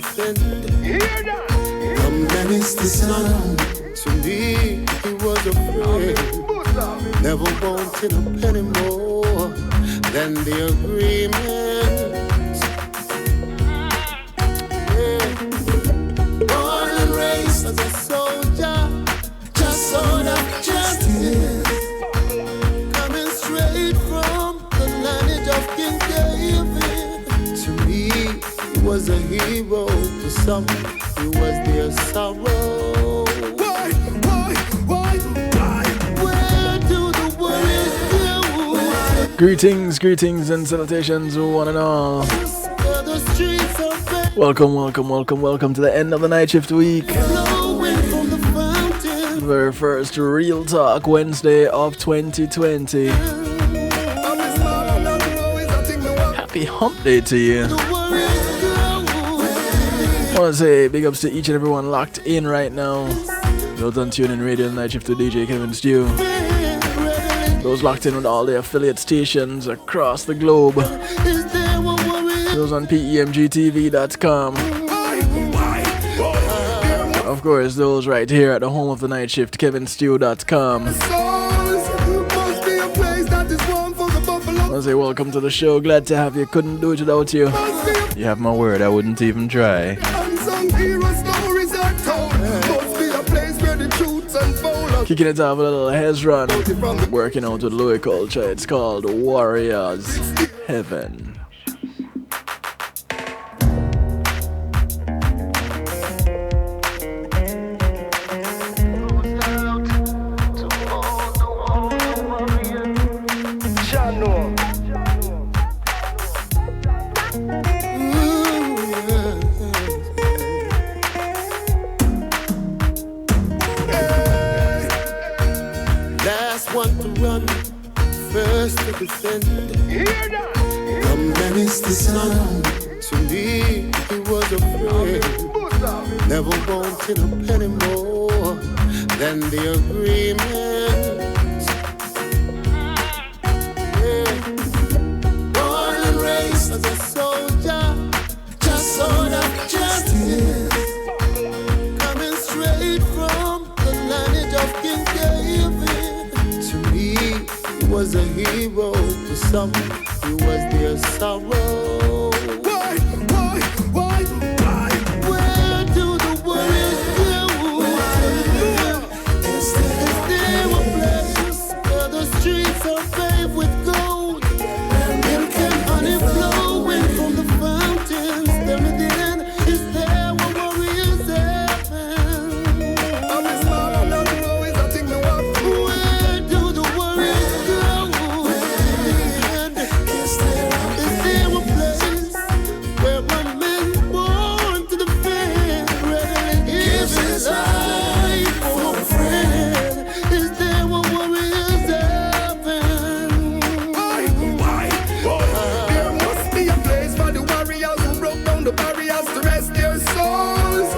defend. Come menace the sun. To me, he was a friend. Never wanted a penny more than the agreement. Yeah. Born and raised as a soldier, just sort of justice. Coming straight from the lineage of King David. To me, he was a hero. To some, he was their sorrow. Greetings and salutations, one and all. Welcome to the end of the night shift week. The very first Real Talk Wednesday of 2020. Happy hump day to you. I want to say big ups to each and everyone locked in right now. Those on TuneIn Radio Night Shift to DJ Kevin Stew. Those locked in with all the affiliate stations across the globe. Those on PEMGTV.com. Of course, those right here at the home of the night shift, KevinStew.com. I say welcome to the show. Glad to have you. Couldn't do it without you. You have my word, I wouldn't even try. Kicking it off with a little Hezron, working out with Louis culture. It's called Warriors Heaven. Come menace the sun. To me, he was a friend. Never wanted a penny more than the agreement. Yeah. Born and raised as a soldier, just sort of justice. Coming straight from the lineage of King David. To me, he was a hero. To some, he was their sorrow. Where do the warriors go? Is there a place where the streets are paved with gold? Milk and honey flowing from the fountains. Tell me then, is there a warrior's heaven? I'm as small and not always, I think no one. Where do the warriors go? Is there a place where one man born to defend readily gives his life for a friend? Is there a warrior's heaven? There must be a place for the warriors who broke down the barriers to rest their souls.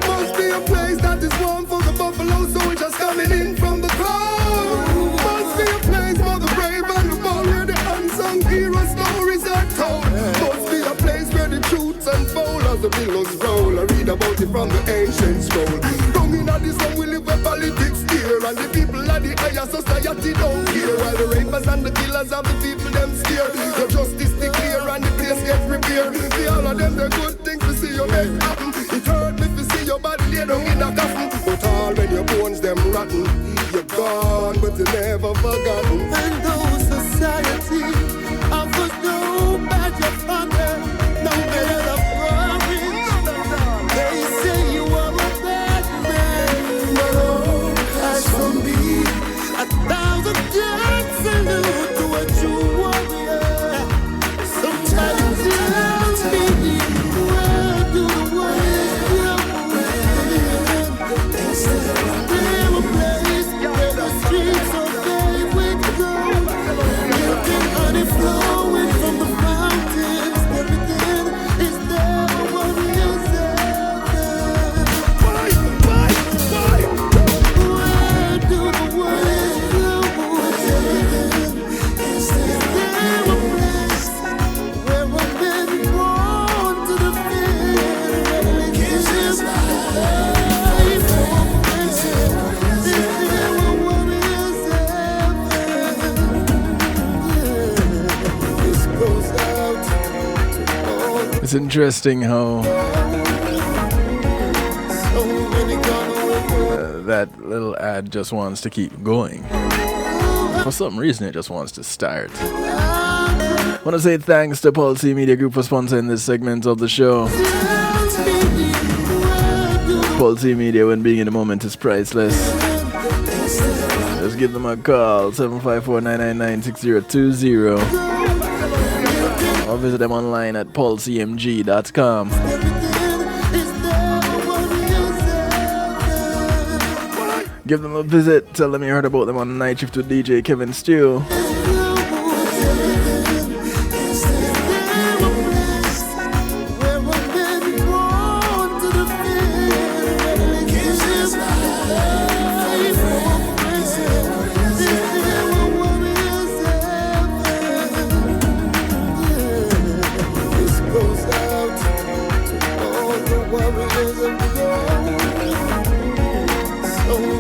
Must be a place that is warm for the buffalo soldiers coming in from the cold. Must be a place for the brave and the bold where the unsung hero stories are told. Must be a place where the truths unfold as the billows roll. I read about it from the ancient scroll. Come in at this one, we live where politics here, and the people of the higher society don't care. While the rapers and the killers of the people them steer. The justice declare and the place gets repaired. See all of them, they're good things to see you make happen. It hurt me to see your body lay down in a coffin. But all when your bones them rotten, you're gone, but you're never forgotten. And though society offers no badge of honor, no bed of glory, they say you are a bad man. But oh, as for me, 1,000 deaths salute to a true warrior. Somebody tell me, where do the warriors go? Is there a place where the streets are paved with gold? It's interesting how that little ad just wants to keep going. For some reason, it just wants to start. I want to say thanks to Pulse Media Group for sponsoring this segment of the show. Pulse Media, when being in the moment, is priceless. Just give them a call, 754-999-6020. Or visit them online at pulsemg.com. Give them a visit, tell them you heard about them on Night Shift with DJ Kevin Stew.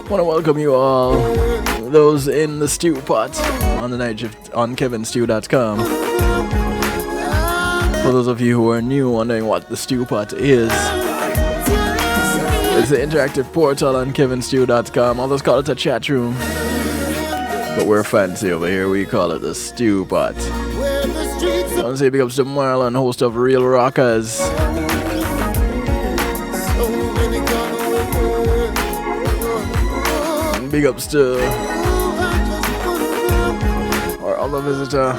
I want to welcome you all, those in the stew pot on the night shift on kevinstew.com. For those of you who are new wondering what the stew pot is, it's an interactive portal on kevinstew.com. Others call it a chat room, but we're fancy over here. We call it the stew pot. I want to say big ups to Marlon, host of Real Rockers. Big ups to our other visitor,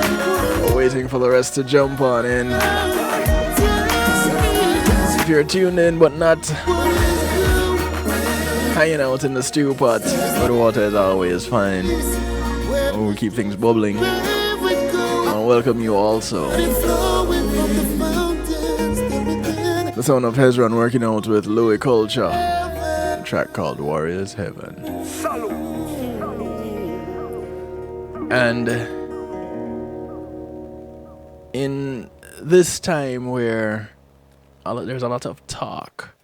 waiting for the rest to jump on in. If you're tuned in but not hanging out in the stew pot, where the water is always fine, we keep things bubbling, I want to welcome you also. The sound of Hezron working out with Louis Culture, a track called Warrior's Heaven. And in this time where there's a lot of talk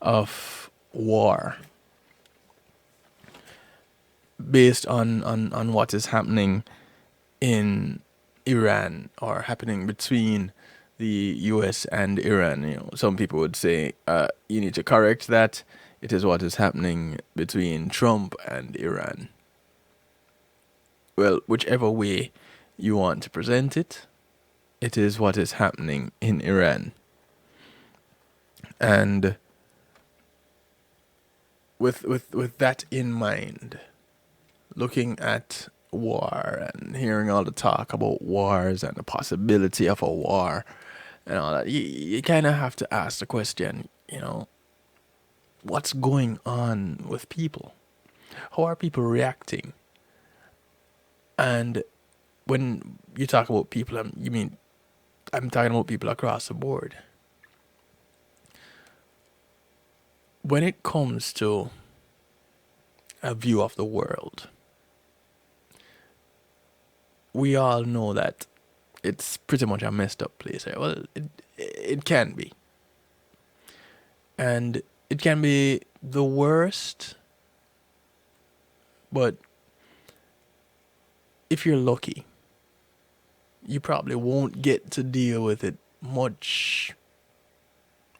of war based on what is happening in Iran or happening between the US and Iran, you know, some people would say you need to correct that. It is what is happening between Trump and Iran. Well, whichever way you want to present it, it is what is happening in Iran. And with that in mind, looking at war and hearing all the talk about wars and the possibility of a war and all that, you kind of have to ask the question, you know, what's going on with people? How are people reacting? And when you talk about people, I'm talking about people across the board. When it comes to a view of the world, we all know that it's pretty much a messed up place. Well, it can be. And it can be the worst, but if you're lucky, you probably won't get to deal with it much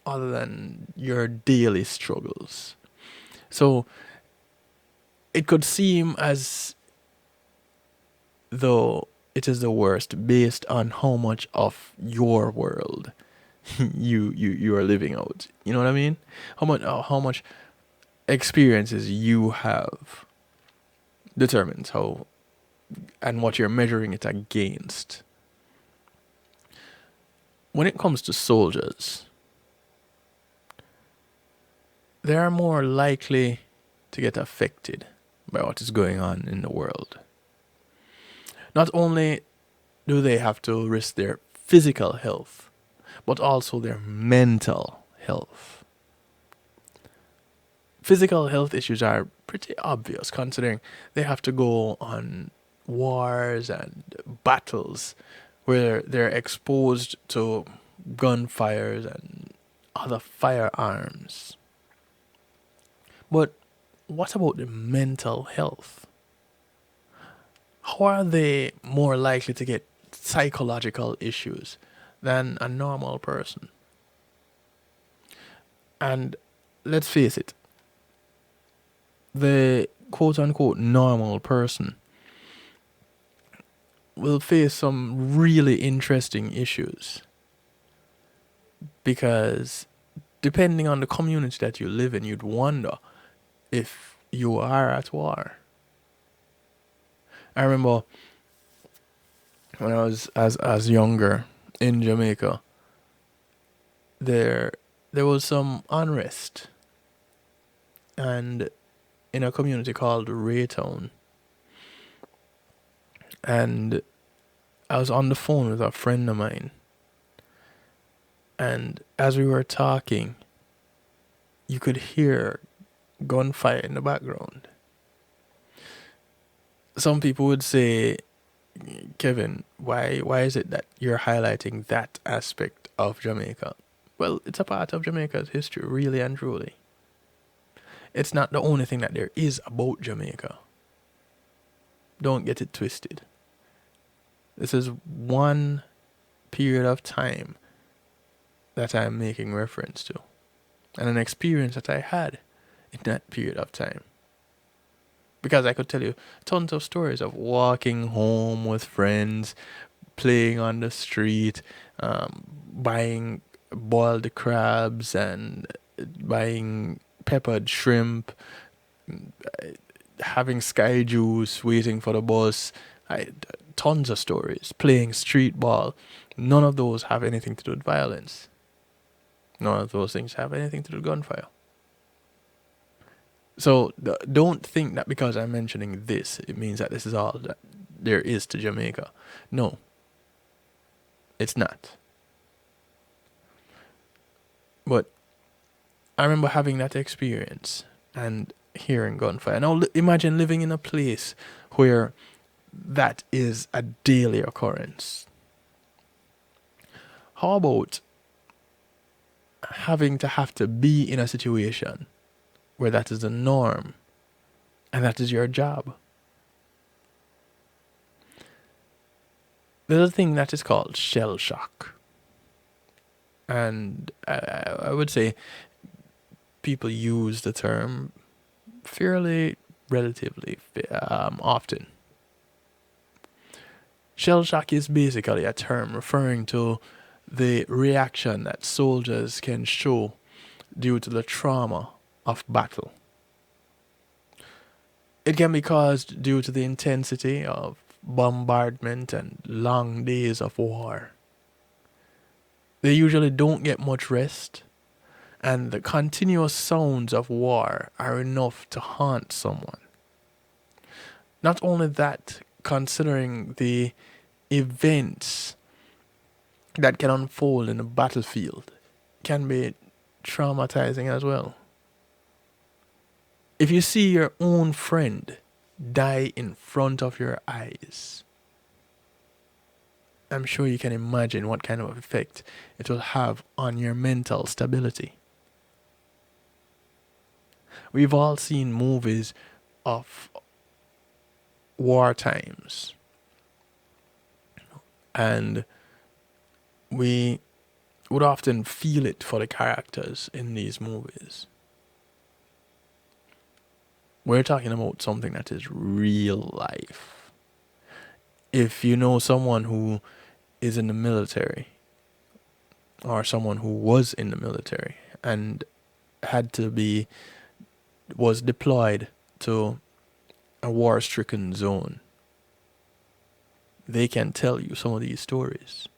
other than your daily struggles. So it could seem as though it is the worst based on how much of your world you are living out. You know what I mean? How much experiences you have determines how and what you're measuring it against. When it comes to soldiers, they are more likely to get affected by what is going on in the world. Not only do they have to risk their physical health, but also their mental health. Physical health issues are pretty obvious considering they have to go on wars and battles where they're exposed to gunfires and other firearms. But what about the mental health? How are they more likely to get psychological issues than a normal person? And let's face it, the quote unquote normal person will face some really interesting issues because depending on the community that you live in, you'd wonder if you are at war. I remember when I was as younger in Jamaica, there was some unrest and in a community called Raytown, and I was on the phone with a friend of mine, and as we were talking, you could hear gunfire in the background. Some people would say, Kevin, why is it that you're highlighting that aspect of Jamaica? Well, it's a part of Jamaica's history, really and truly. It's not the only thing that there is about Jamaica. Don't get it twisted. This is one period of time that I'm making reference to, and an experience that I had in that period of time. Because I could tell you tons of stories of walking home with friends, playing on the street, buying boiled crabs and buying peppered shrimp, having sky juice, waiting for the bus. Tons of stories, playing street ball. None of those have anything to do with violence. None of those things have anything to do with gunfire. So don't think that because I'm mentioning this, it means that this is all that there is to Jamaica. No, it's not. But I remember having that experience and hearing gunfire. Now imagine living in a place where that is a daily occurrence. How about having to have to be in a situation where that is the norm and that is your job? There's a thing that is called shell shock. And I would say people use the term fairly, relatively often. Shell shock is basically a term referring to the reaction that soldiers can show due to the trauma of battle. It can be caused due to the intensity of bombardment and long days of war. They usually don't get much rest, and the continuous sounds of war are enough to haunt someone. Not only that, considering the events that can unfold in the battlefield can be traumatizing as well. If you see your own friend die in front of your eyes, I'm sure you can imagine what kind of effect it will have on your mental stability. We've all seen movies of war times, and we would often feel it for the characters in these movies. We're talking about something that is real life. If you know someone who is in the military, or someone who was in the military and was deployed to a war-stricken zone, they can tell you some of these stories.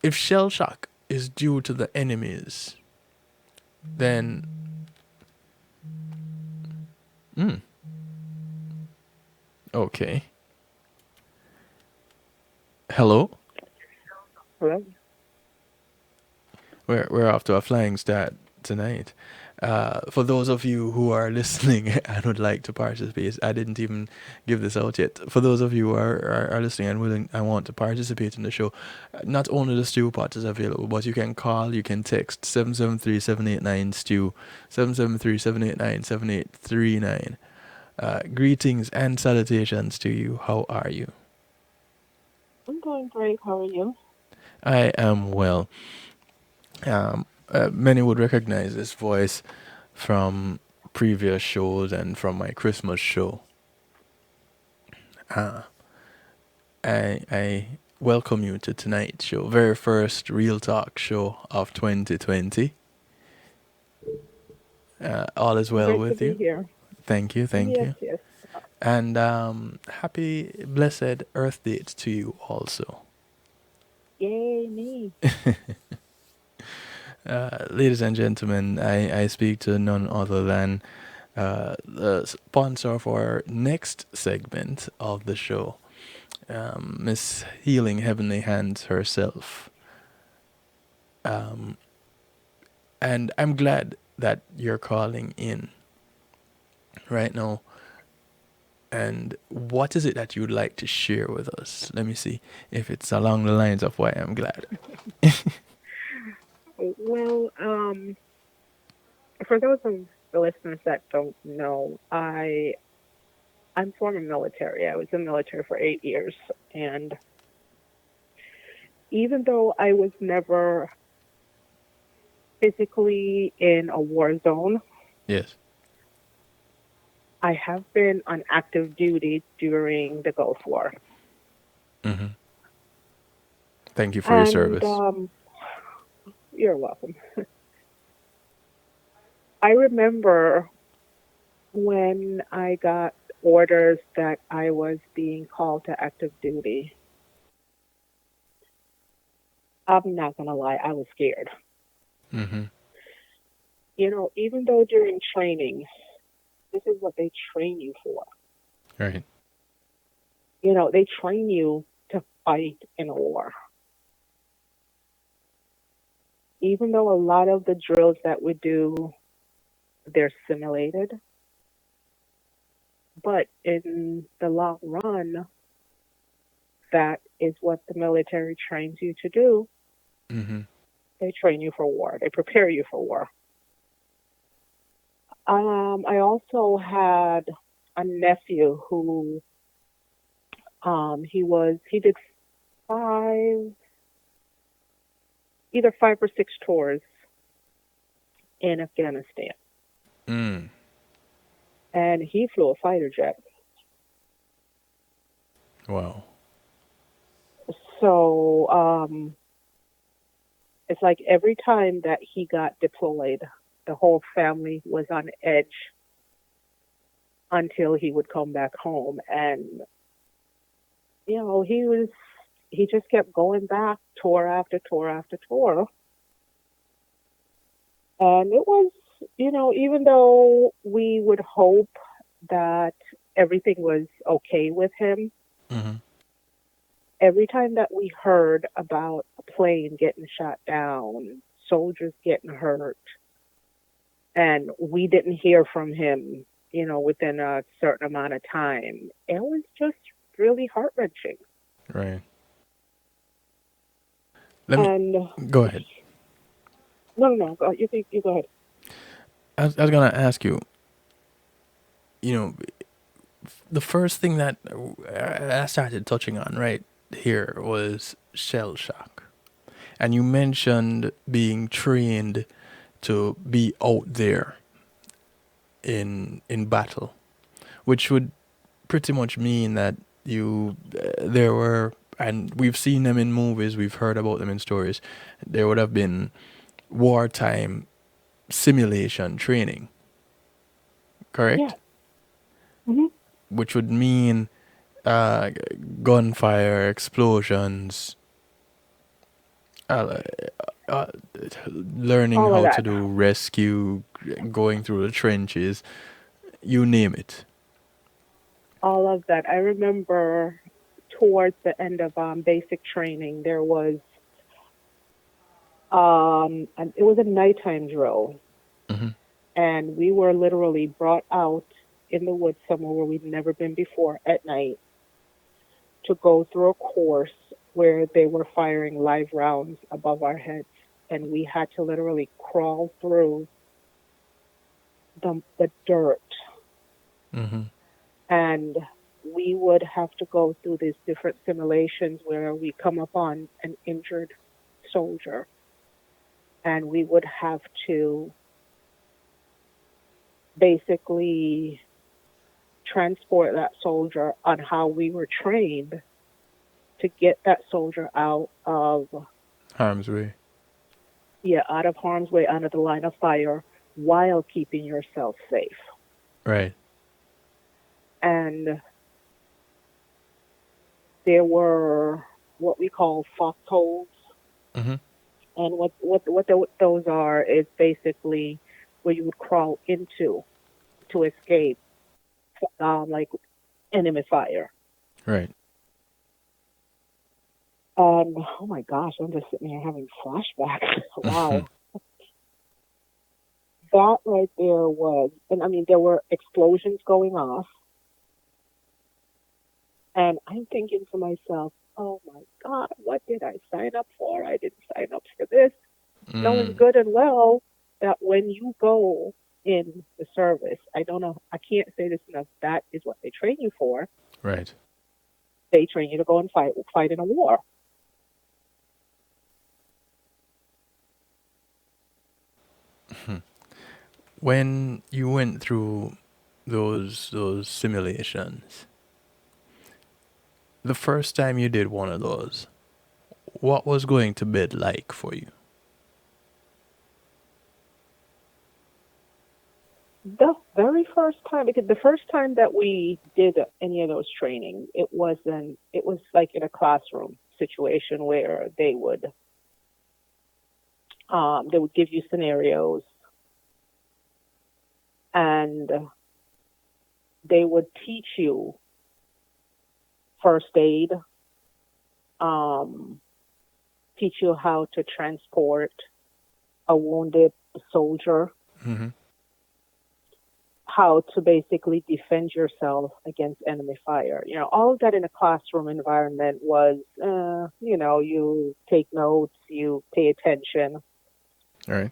If shell shock is due to the enemies, then okay. Hello? Hello? We're off to a flying start tonight. For those of you who are listening and would like to participate, I didn't even give this out yet. For those of you who are listening and willing and want to participate in the show, not only the Stew Pot is available, but you can call, you can text 773-789-STEW, 773-789-7839. Greetings and salutations to you. How are you? I'm doing great. How are you? I am well. Many would recognize this voice from previous shows and from my Christmas show. I welcome you to tonight's show, very first Real Talk show of 2020. All is well Great to with be you. here. Thank you, thank Yes, you. yes. And happy blessed Earth Date to you also. Yay, me. Ladies and gentlemen, I speak to none other than the sponsor of our next segment of the show, Miss Healing Heavenly Hands herself. And I'm glad that you're calling in right now. And what is it that you'd like to share with us? Let me see if it's along the lines of why I'm glad. Well, for those of the listeners that don't know, I'm former military. I was in the military for 8 years, and even though I was never physically in a war zone, Yes. I have been on active duty during the Gulf War. Mm-hmm. Thank you for your And service. you're welcome. I remember when I got orders that I was being called to active duty. I'm not going to lie, I was scared. Mm-hmm. Even though during training, this is what they train you for. Right. They train you to fight in a war. Even though a lot of the drills that we do, they're simulated, but in the long run, that is what the military trains you to do. Mm-hmm. They train you for war. They prepare you for war. I also had a nephew who he did five, either 5 or 6 tours in Afghanistan, Mm. and he flew a fighter jet. Wow. So it's like every time that he got deployed, the whole family was on edge until he would come back home. And he just kept going back tour after tour after tour. And it was, even though we would hope that everything was okay with him, Mm-hmm. every time that we heard about a plane getting shot down, soldiers getting hurt, and we didn't hear from him, within a certain amount of time, it was just really heart wrenching. Right. Let me And go ahead. no, you go ahead. I was gonna ask you. You know, the first thing that I started touching on right here was shell shock, and you mentioned being trained to be out there in battle, which would pretty much mean that you there were, and we've seen them in movies, we've heard about them in stories. There would have been wartime simulation training, correct? Yeah. Hmm. Which would mean uh, gunfire, explosions, uh, uh, learning All of how to that. do rescue, going through the trenches, you name it. All of that. I remember towards the end of basic training, there was it was a nighttime drill, Hmm. and we were literally brought out in the woods somewhere where we'd never been before at night to go through a course where they were firing live rounds above our heads, and we had to literally crawl through the dirt, Hmm. and we would have to go through these different simulations where we come upon an injured soldier, and we would have to basically transport that soldier on how we were trained to get that soldier out of Harm's way. out of harm's way, under the line of fire, while keeping yourself safe. Right. And there were what we call foxholes, Mm-hmm. and those are is basically where you would crawl into to escape, like enemy fire. Right. Oh my gosh, I'm just sitting here having flashbacks. Wow. That right there was, and I mean, there were explosions going off. And I'm thinking to myself, oh my God, what did I sign up for? I didn't sign up for this. Knowing Mm. good and well that when you go in the service, I don't know, I can't say this enough, that is what they train you for. Right. They train you to go and fight in a war. When you went through those simulations, the first time you did one of those, what was going to bed like for you? The very first time, because the first time that we did any of those trainings, it was like in a classroom situation where they would give you scenarios, and they would teach you first aid, teach you how to transport a wounded soldier, Mm-hmm. how to basically defend yourself against enemy fire. You know, all of that in a classroom environment was, you take notes, you pay attention. All right.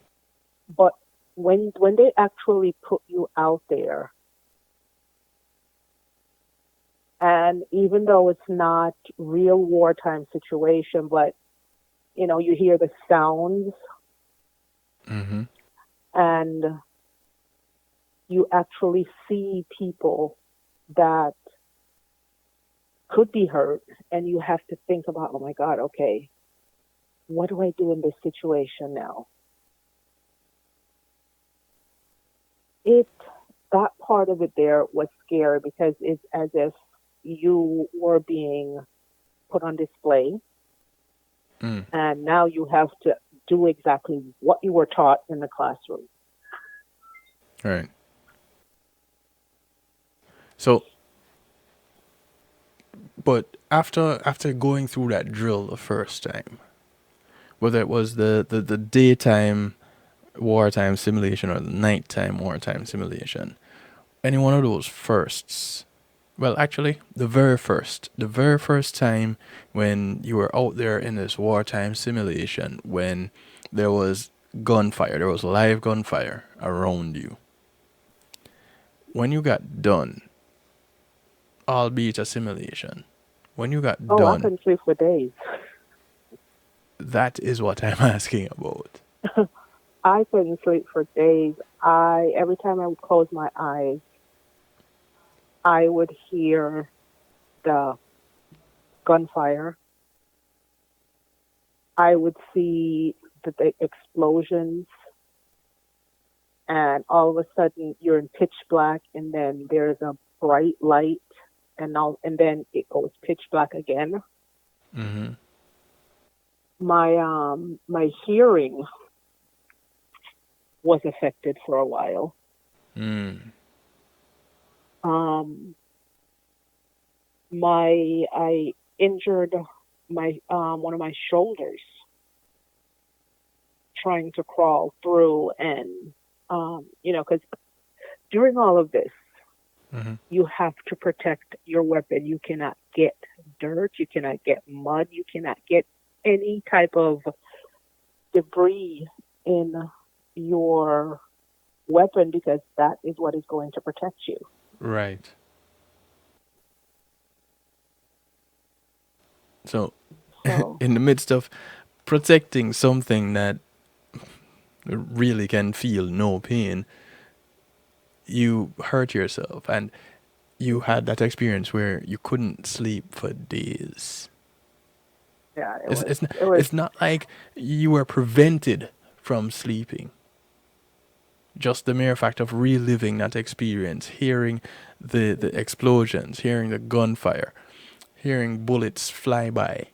But when they actually put you out there, and even though it's not real wartime situation, but you hear the sounds, Mm-hmm. and you actually see people that could be hurt, and you have to think about, oh my God, okay, what do I do in this situation now? That part of it there was scary because it's as if you were being put on display, Mm. and now you have to do exactly what you were taught in the classroom. All right. So, but after going through that drill the first time, whether it was the daytime wartime simulation or the nighttime wartime simulation, any one of those firsts, well, actually, the very first time when you were out there in this wartime simulation, when there was gunfire, there was live gunfire around you. When you got done, albeit a simulation, when you got Oh, I done, couldn't sleep for days. that is what I'm asking about. I couldn't sleep for days. Every time I would close my eyes, I would hear the gunfire. I would see the explosions, and all of a sudden you're in pitch black, and then there's a bright light, and then it goes pitch black again. Mm-hmm. My hearing was affected for a while. Mm. I injured my one of my shoulders trying to crawl through, and because during all of this, Mm-hmm. you have to protect your weapon. You cannot get dirt, you cannot get mud, you cannot get any type of debris in your weapon, because that is what is going to protect you. Right. So, So in the midst of protecting something that really can feel no pain, you hurt yourself, and you had that experience where you couldn't sleep for days. Yeah, It's it's not, it was it's not like you were prevented from sleeping. Just the mere fact of reliving that experience, hearing the explosions, hearing the gunfire, hearing bullets fly by,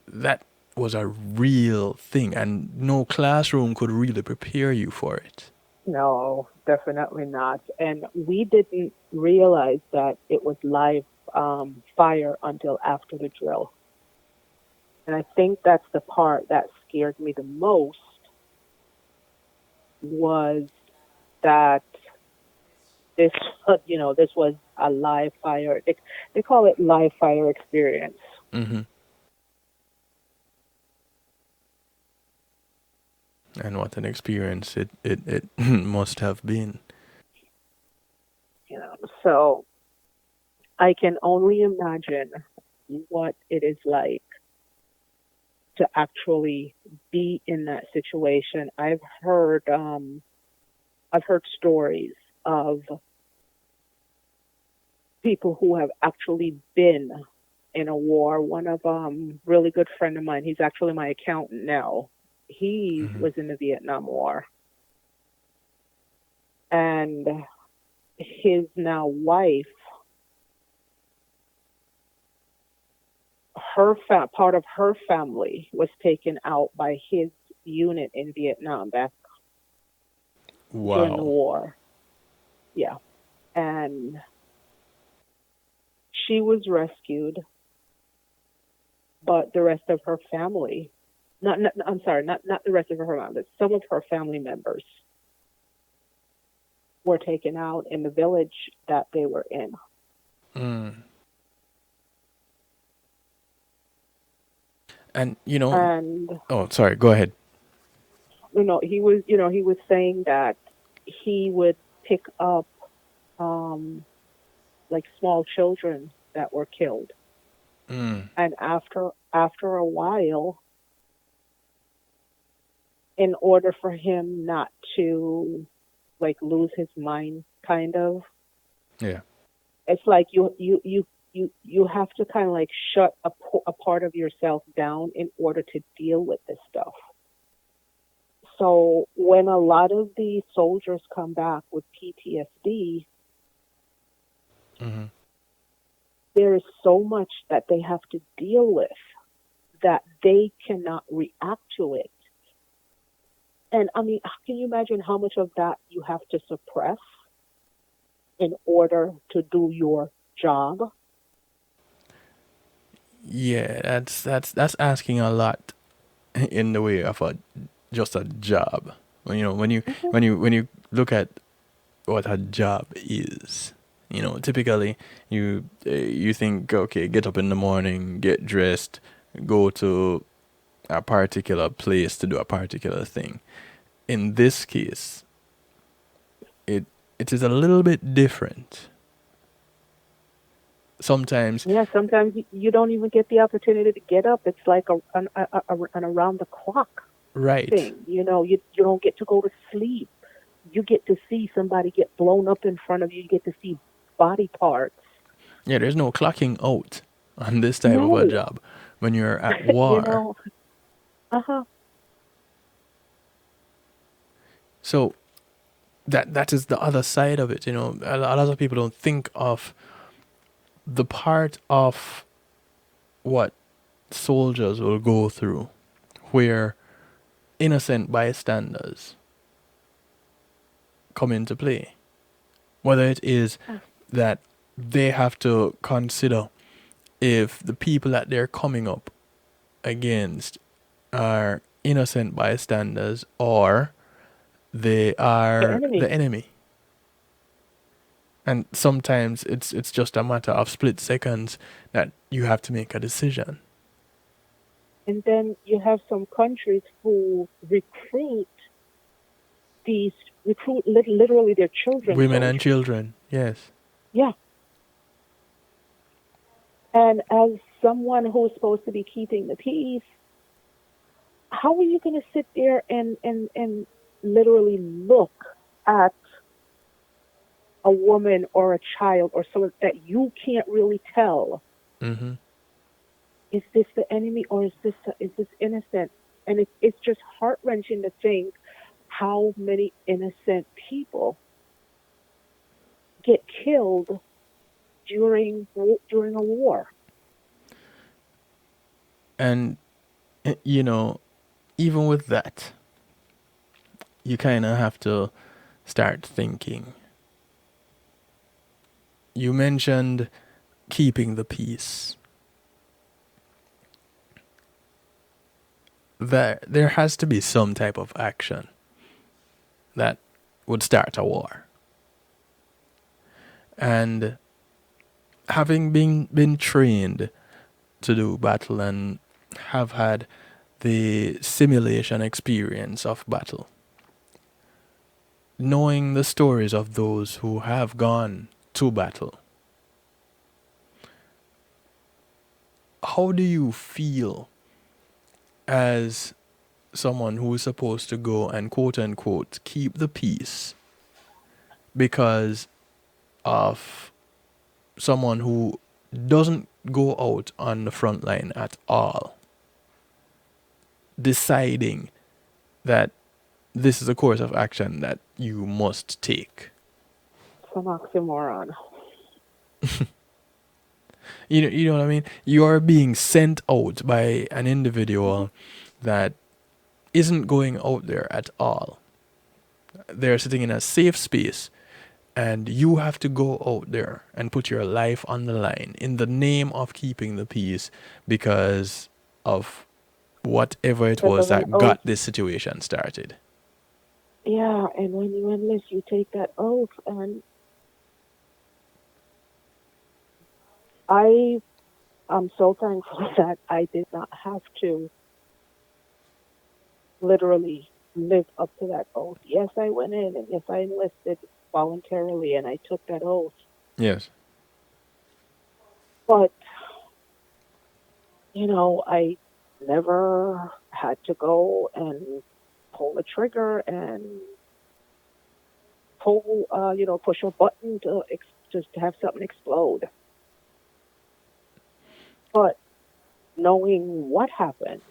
that was a real thing, and no classroom could really prepare you for it. no, definitely not. And we didn't realize that it was live fire until after the drill. And I think that's the part that scared me the most was that this, this was a live fire. They call it live fire experience. Hmm. And what an experience it must have been. You know, so I can only imagine what it is like to actually be in that situation. I've heard stories of people who have actually been in a war. One of really good friend of mine, he's actually my accountant now. He Hmm. was in the Vietnam War, and his now wife, part of her family was taken out by his unit in Vietnam back during the Wow. war. Yeah, and she was rescued, but the rest of her family, I'm sorry, not the rest of her family, but some of her family members were taken out in the village that they were in. Mm. And you know, And oh, sorry, go ahead. he was saying that he would pick up um like small children that were killed. Mm. And after a while, in order for him not to like lose his mind kind of, Yeah. it's like you have to kind of like shut a part of yourself down in order to deal with this stuff. So when a lot of the soldiers come back with PTSD, Hmm. there is so much that they have to deal with that they cannot react to it. And I mean, can you imagine how much of that you have to suppress in order to do your job? Yeah, that's asking a lot in the way of a just a job. Hmm. When you look at what a job is, typically you think, okay, get up in the morning, get dressed, go to a particular place to do a particular thing. In this case, it it is a little bit different. Sometimes, Yeah, sometimes you don't even get the opportunity to get up. It's like an around the clock right? thing. You don't get to go to sleep. You get to see somebody get blown up in front of you. You get to see body parts. Yeah, there's no clocking out on this type of a No, job when you're at you war. know, uh huh. So that is the other side of it. A lot of people don't think of the part of what soldiers will go through where innocent bystanders come into play. Whether it is that they have to consider if the people that they're coming up against are innocent bystanders or they The are the enemy. enemy. And sometimes it's just a matter of split seconds that you have to make a decision. And then you have some countries who these literally their children Women and soldiers. children, yes. Yeah. And as someone who's supposed to be keeping the peace, how are you going to sit there and literally look at a woman or a child or someone that you can't really tell, Mm-hmm. is this the enemy or is this innocent? And it's just heart wrenching to think how many innocent people get killed during a war. And you know, even with that, you kind of have to start thinking. You mentioned keeping the peace. There has to be some type of action that would start a war. And having been trained to do battle and have had the simulation experience of battle, knowing the stories of those who have gone to battle, how do you feel as someone who is supposed to go and quote unquote keep the peace because of someone who doesn't go out on the front line at all, deciding that this is a course of action that you must take? It's an oxymoron. You know what I mean? You are being sent out by an individual that isn't going out there at all. They're sitting in a safe space, and you have to go out there and put your life on the line in the name of keeping the peace because of whatever it Because was of an that oath. got this situation started. Yeah, and when you enlist, you take that oath, and I I'm so thankful that I did not have to literally live up to that oath. Yes, I went in, and yes, I enlisted voluntarily, and I took that oath. Yes. But I never had to go and pull a trigger and push a button just to have something explode. But knowing what happened,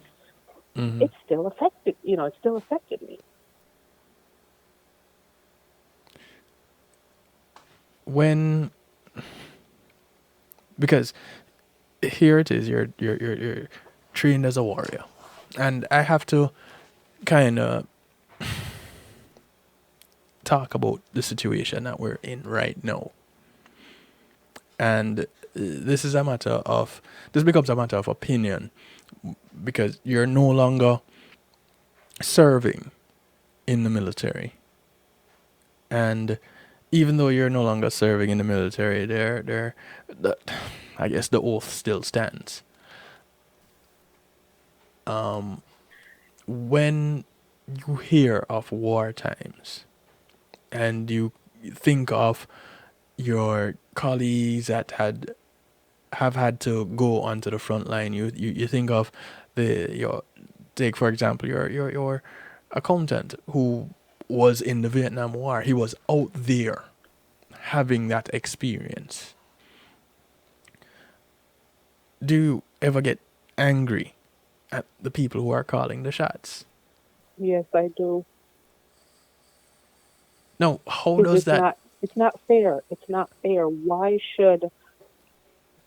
Hmm. it still affected, it still affected me. When because here it is, you're trained as a warrior, and I have to kind of talk about the situation that we're in right now. And this becomes a matter of opinion because you're no longer serving in the military. And even though you're no longer serving in the military, the, I guess the oath still stands. When you hear of war times and you think of your colleagues that have had to go onto the front line, you think of your take for example your accountant who was in the Vietnam War. He was out there having that experience. Do you ever get angry at the people who are calling the shots? Yes, I do. No, how Because does that? it's not fair. It's not fair. Why should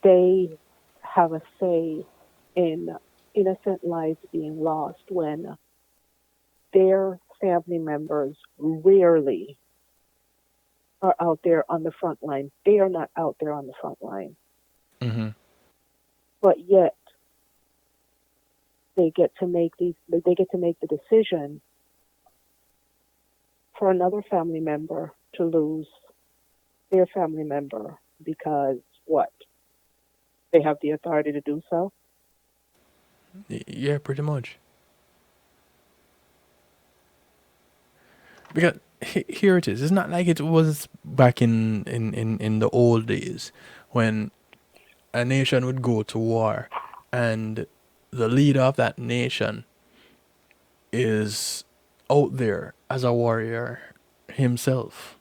they have a say in innocent lives being lost when their family members rarely are out there on the front line? They are not out there on the front line, Hmm. but yet they get to make the decision for another family member to lose their family member because what? They have the authority to do so. Yeah, pretty much. Because here it is. It's not like it was back in the old days when a nation would go to war and the leader of that nation is out there as a warrior himself.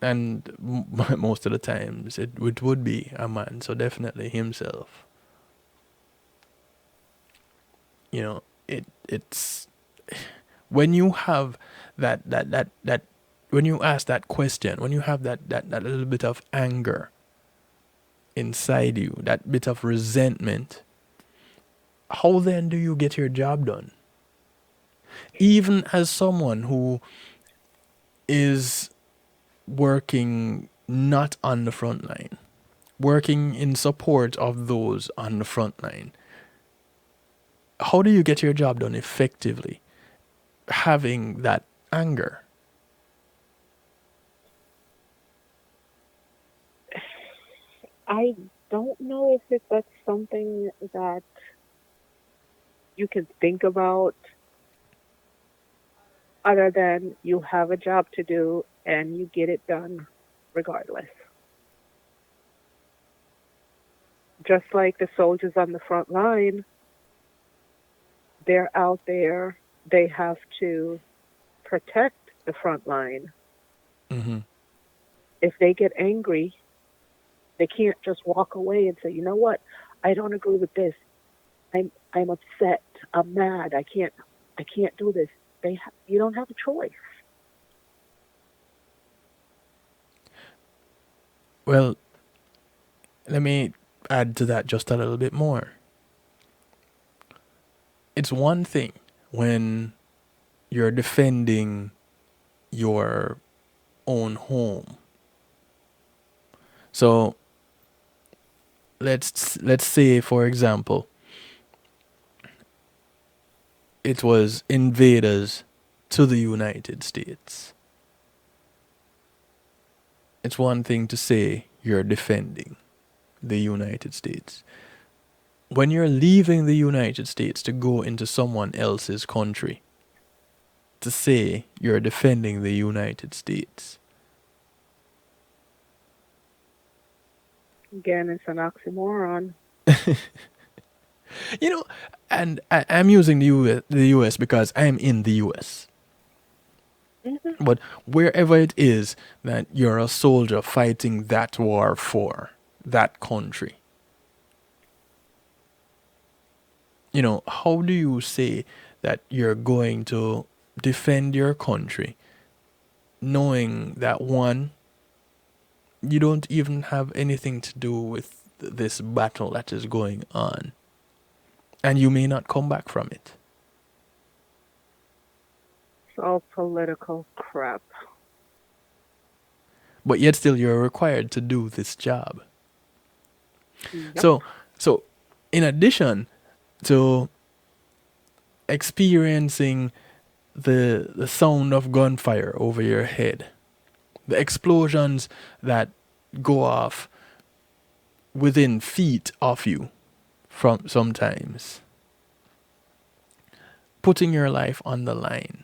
And most of the times it would be a man, so definitely himself. You know, it's when you have that when you ask that question, when you have that little bit of anger inside you, that bit of resentment, how then do you get your job done? Even as someone who is working not on the front line, working in support of those on the front line, how do you get your job done effectively? Having that anger. I don't know if that's something that you can think about other than you have a job to do and you get it done regardless. Just like the soldiers on the front line, they're out there, they have to protect the front line. Mm-hmm. If they get angry, they can't just walk away and say, "You know what? I don't agree with this. I'm upset. I'm mad. I can't do this." You don't have a choice. Well, let me add to that just a little bit more. It's one thing when you're defending your own home. So let's say, for example, it was invaders to the United States. It's one thing to say you're defending the United States. When you're leaving the United States to go into someone else's country, to say you're defending the United States. Again, it's an oxymoron. You know, and I'm using the US because I'm in the US. Hmm. But wherever it is that you're a soldier fighting that war for that country, you know, how do you say that you're going to defend your country knowing that one, you don't even have anything to do with this battle that is going on, and you may not come back from it? It's all political crap. But yet still you're required to do this job. Yep. So in addition to experiencing the sound of gunfire over your head, the explosions that go off within feet of you from sometimes, putting your life on the line,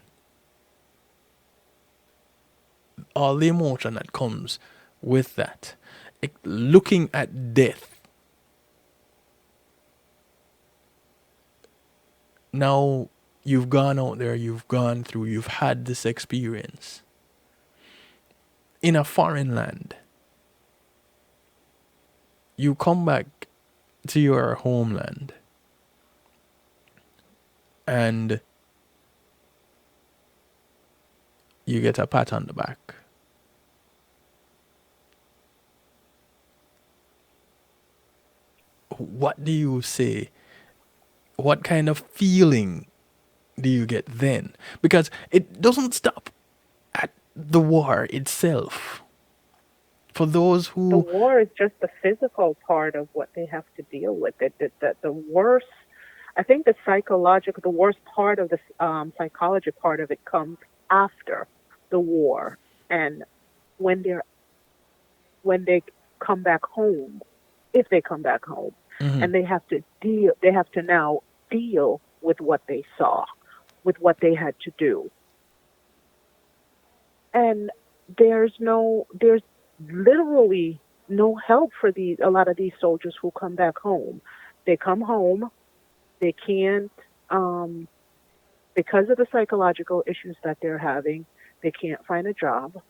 all the emotion that comes with that, looking at death. Now you've gone out there, you've gone through, you've had this experience in a foreign land. You come back to your homeland and you get a pat on the back. What do you say? What kind of feeling do you get then? Because it doesn't stop at the war itself. For those The who, war is just the physical part of what they have to deal with. The worst, I think the worst part of the psychology part of it comes after the war, and when they're when they come back home, if they come back home, Mhm. and they have to now deal with what they saw, with what they had to do, and there's literally no help for a lot of these soldiers who come back home. They come home, They can't, um, because of the psychological issues that they're having, they can't find a job.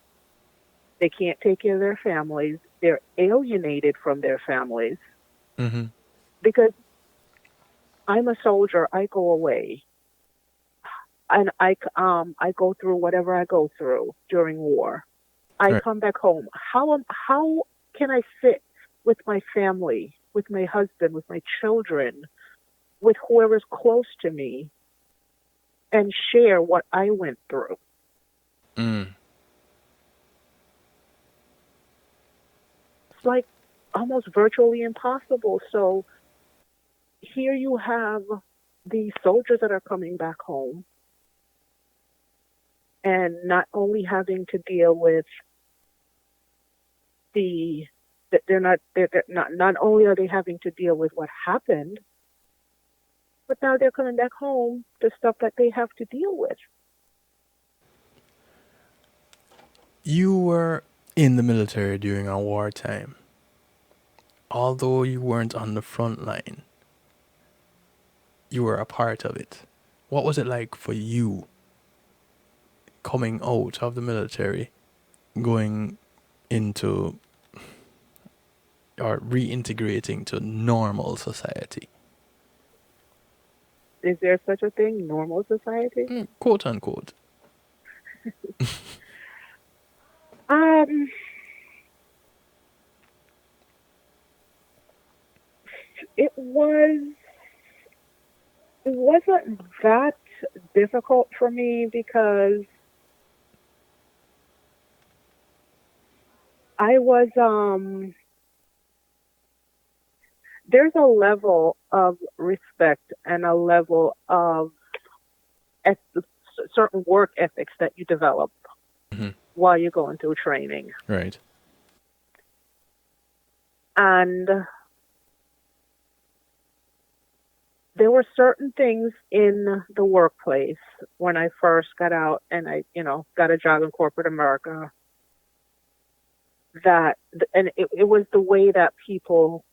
They can't take care of their families. They're alienated from their families Mm-hmm. because I'm a soldier. I go away and I go through whatever I go through during war. I Right. come back home. How can I sit with my family, with my husband, with my children, with whoever's close to me, and share what I went through? Mm. It's like almost virtually impossible. So here you have these soldiers that are coming back home and not only having to deal with the that they're not only are they having to deal with what happened, but now they're coming back home to stuff that they have to deal with. You were in the military during a wartime. Although you weren't on the front line, you were a part of it. What was it like for you coming out of the military, going into or reintegrating to normal society? Is there such a thing, normal society? Quote unquote. Um, it was it wasn't that difficult for me because I was there's a level of respect and a level of certain work ethics that you develop Hmm. while you're going through training. Right. And there were certain things in the workplace when I first got out and I, got a job in corporate America and it was the way that people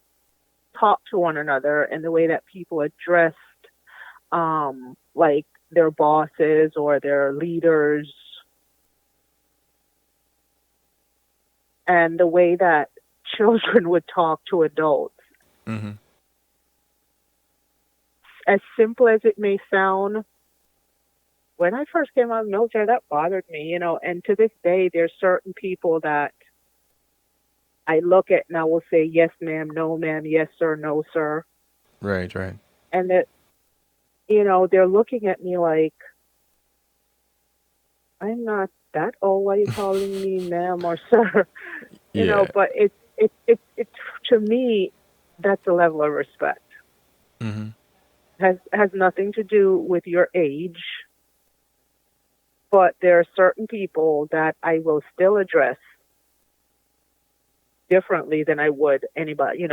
talked to one another and the way that people addressed, like their bosses or their leaders, and the way that children would talk to adults. Mm-hmm. As simple as it may sound, when I first came out of the military, that bothered me, and to this day, there's certain people that I look at and I will say, yes, ma'am, no, ma'am, yes, sir, no, sir. Right, right. And that, they're looking at me like, I'm not that old. Why are you calling me ma'am or sir? Yeah. But it to me, that's a level of respect. Mm-hmm. Has nothing to do with your age, but there are certain people that I will still address differently than I would anybody,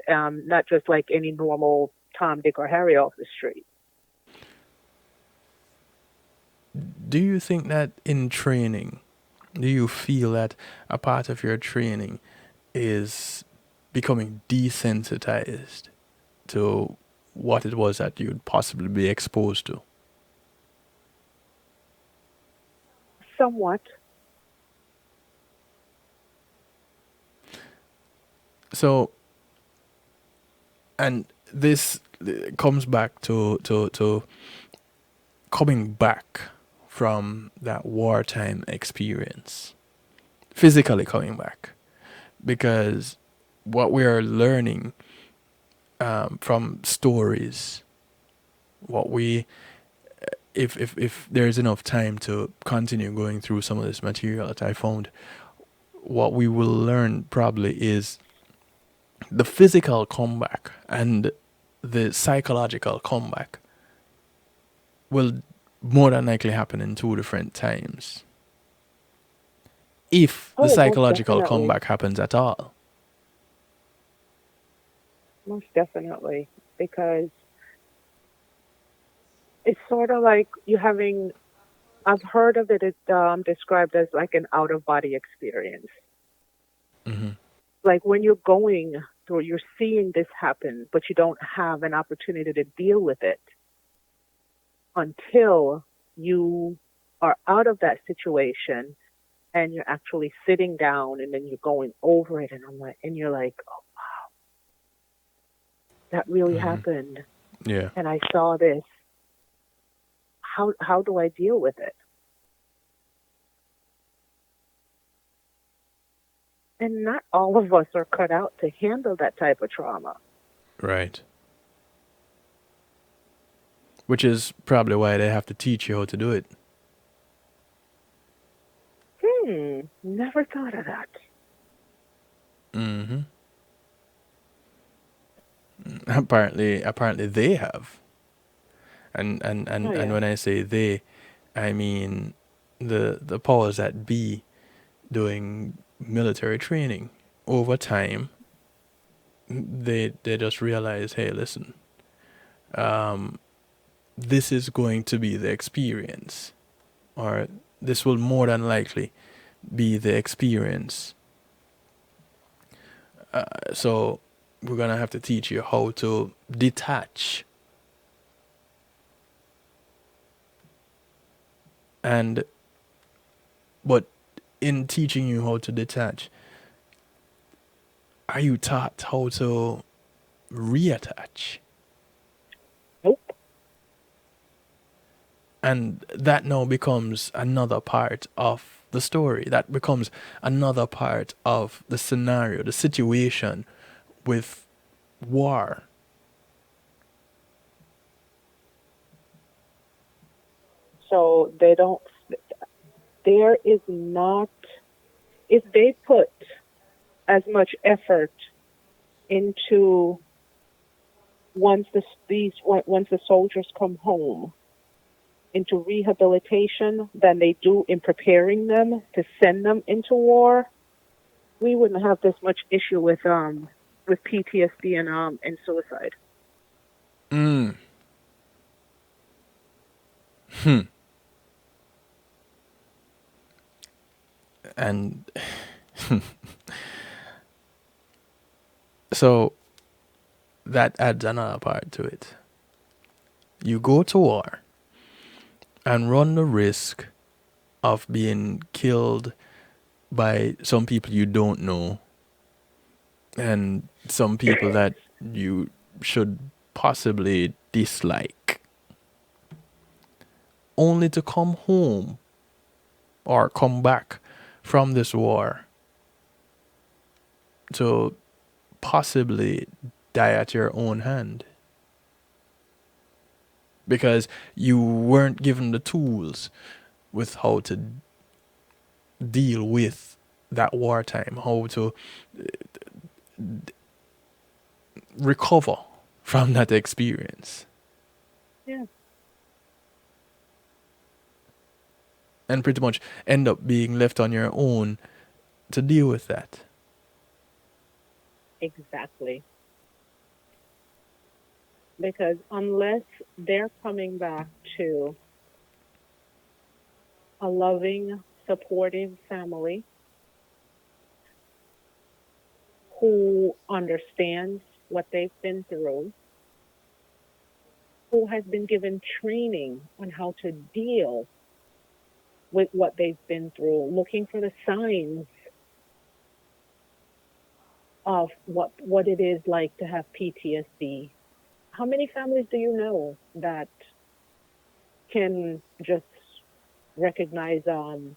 not just like any normal Tom, Dick, or Harry off the street. Do you think that in training, do you feel that a part of your training is becoming desensitized to what it was that you'd possibly be exposed to? Somewhat. So, and this comes back to coming back from that wartime experience, physically coming back, because what we are learning from stories, what we if there's enough time to continue going through some of this material that I found, what we will learn probably is the physical comeback and the psychological comeback will more than likely happen in two different times. If the Oh, most psychological definitely. comeback happens at all. Most definitely. Because it's sort of like I've heard of it described as like an out of body experience. Mm-hmm. Like when you're going through, you're seeing this happen, but you don't have an opportunity to deal with it until you are out of that situation and you're actually sitting down and then you're going over it, and you're like, oh, that really happened, Yeah. and I saw this. How do I deal with it? And not all of us are cut out to handle that type of trauma. Right. Which is probably why they have to teach you how to do it. Never thought of that. Mm-hmm. Apparently they have. And when I say they, I mean the powers that be doing military training. Over time, they just realize, hey, listen, this is going to be the experience, or this will more than likely be the experience. So we're gonna have to teach you how to detach. But in teaching you how to detach, are you taught how to reattach? Nope. And that now becomes another part of the story. That becomes another part of the scenario, the situation with war. So there is not, if they put as much effort into once the soldiers come home into rehabilitation than they do in preparing them to send them into war, we wouldn't have this much issue with PTSD and suicide. And so that adds another part to it. You go to war and run the risk of being killed by some people you don't know and some people that you should possibly dislike, only to come home or come back from this war to possibly die at your own hand because you weren't given the tools with how to deal with that wartime, how to recover from that experience. Yeah. And pretty much end up being left on your own to deal with that. Exactly. Because unless they're coming back to a loving, supportive family who understands what they've been through, who has been given training on how to deal with what they've been through, looking for the signs of what it is like to have PTSD. How many families do you know that can just recognize when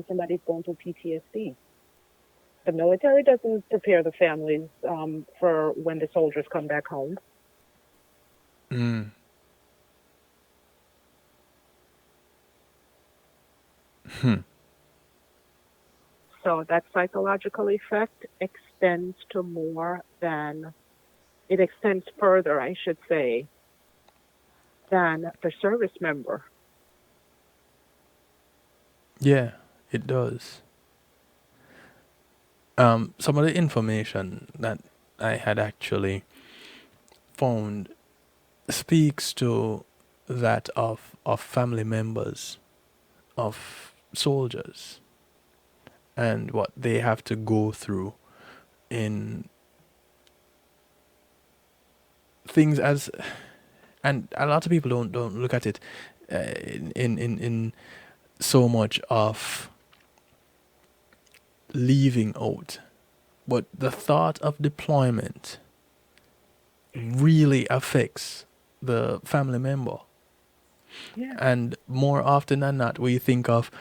somebody's going through PTSD? The military doesn't prepare the families for when the soldiers come back home. So that psychological effect extends to more than, it extends further, I should say, than the service member. Yeah, it does. Some of the information that I had actually found speaks to that of family members of soldiers and what they have to go through in things as, and a lot of people don't look at it in so much of leaving out, but the thought of deployment really affects the family member. Yeah. And more often than not, we think of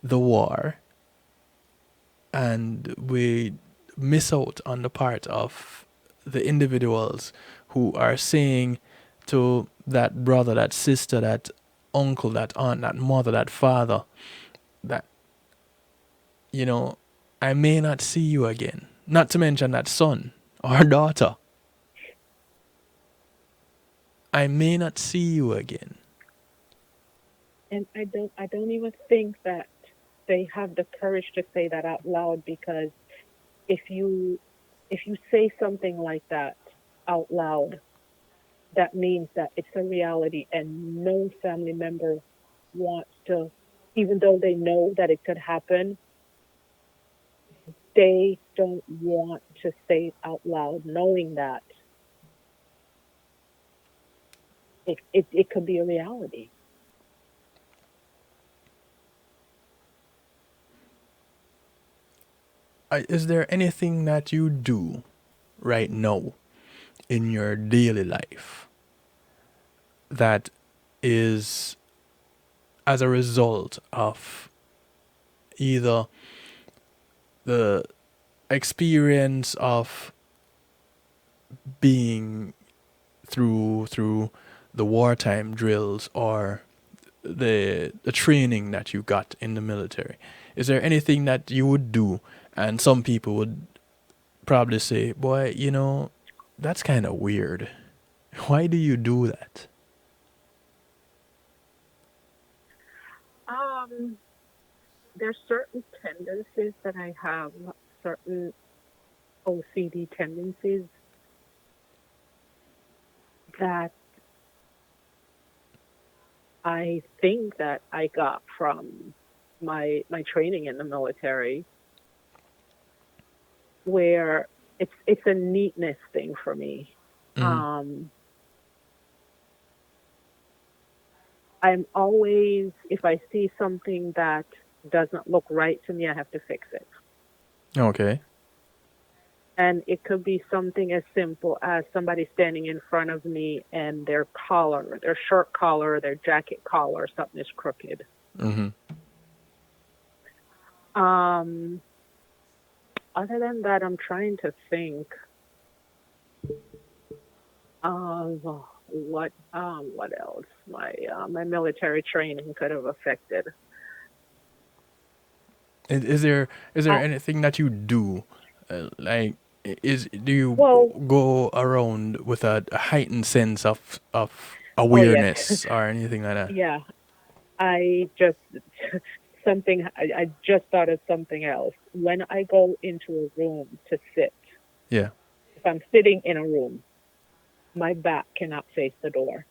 the war and we miss out on the part of the individuals who are saying to that brother, that sister, that uncle, that aunt, that mother, that father, that, you know, I may not see you again. Not to mention that son or daughter. I may not see you again. And I don't even think that they have the courage to say that out loud, because if you say something like that out loud, that means that it's a reality, and no family member wants to, even though they know that it could happen, they don't want to say it out loud, knowing that it could be a reality. Is there anything that you do right now in your daily life that is as a result of either the experience of being through the wartime drills or the training that you got in the military? Is there anything that you would do and some people would probably say, boy, you know, that's kind of weird. Why do you do that? Um, there's certain tendencies that I have, certain OCD tendencies that I think that I got from my training in the military, where it's a neatness thing for me. Mm-hmm. Um, I'm always, if I see something that doesn't look right to me, I have to fix it. Okay. And it could be something as simple as somebody standing in front of me and their collar, their shirt collar, their jacket collar, something is crooked. Mm-hmm. Um, Other than that, I'm trying to think of what else my military training could have affected. Is there Uh, anything that you do, like is do you well, go around with a heightened sense of oh yes, awareness or anything like that? yeah. I just something. I just thought of something else. When I go into a room to sit, Yeah. if I'm sitting in a room, my back cannot face the door.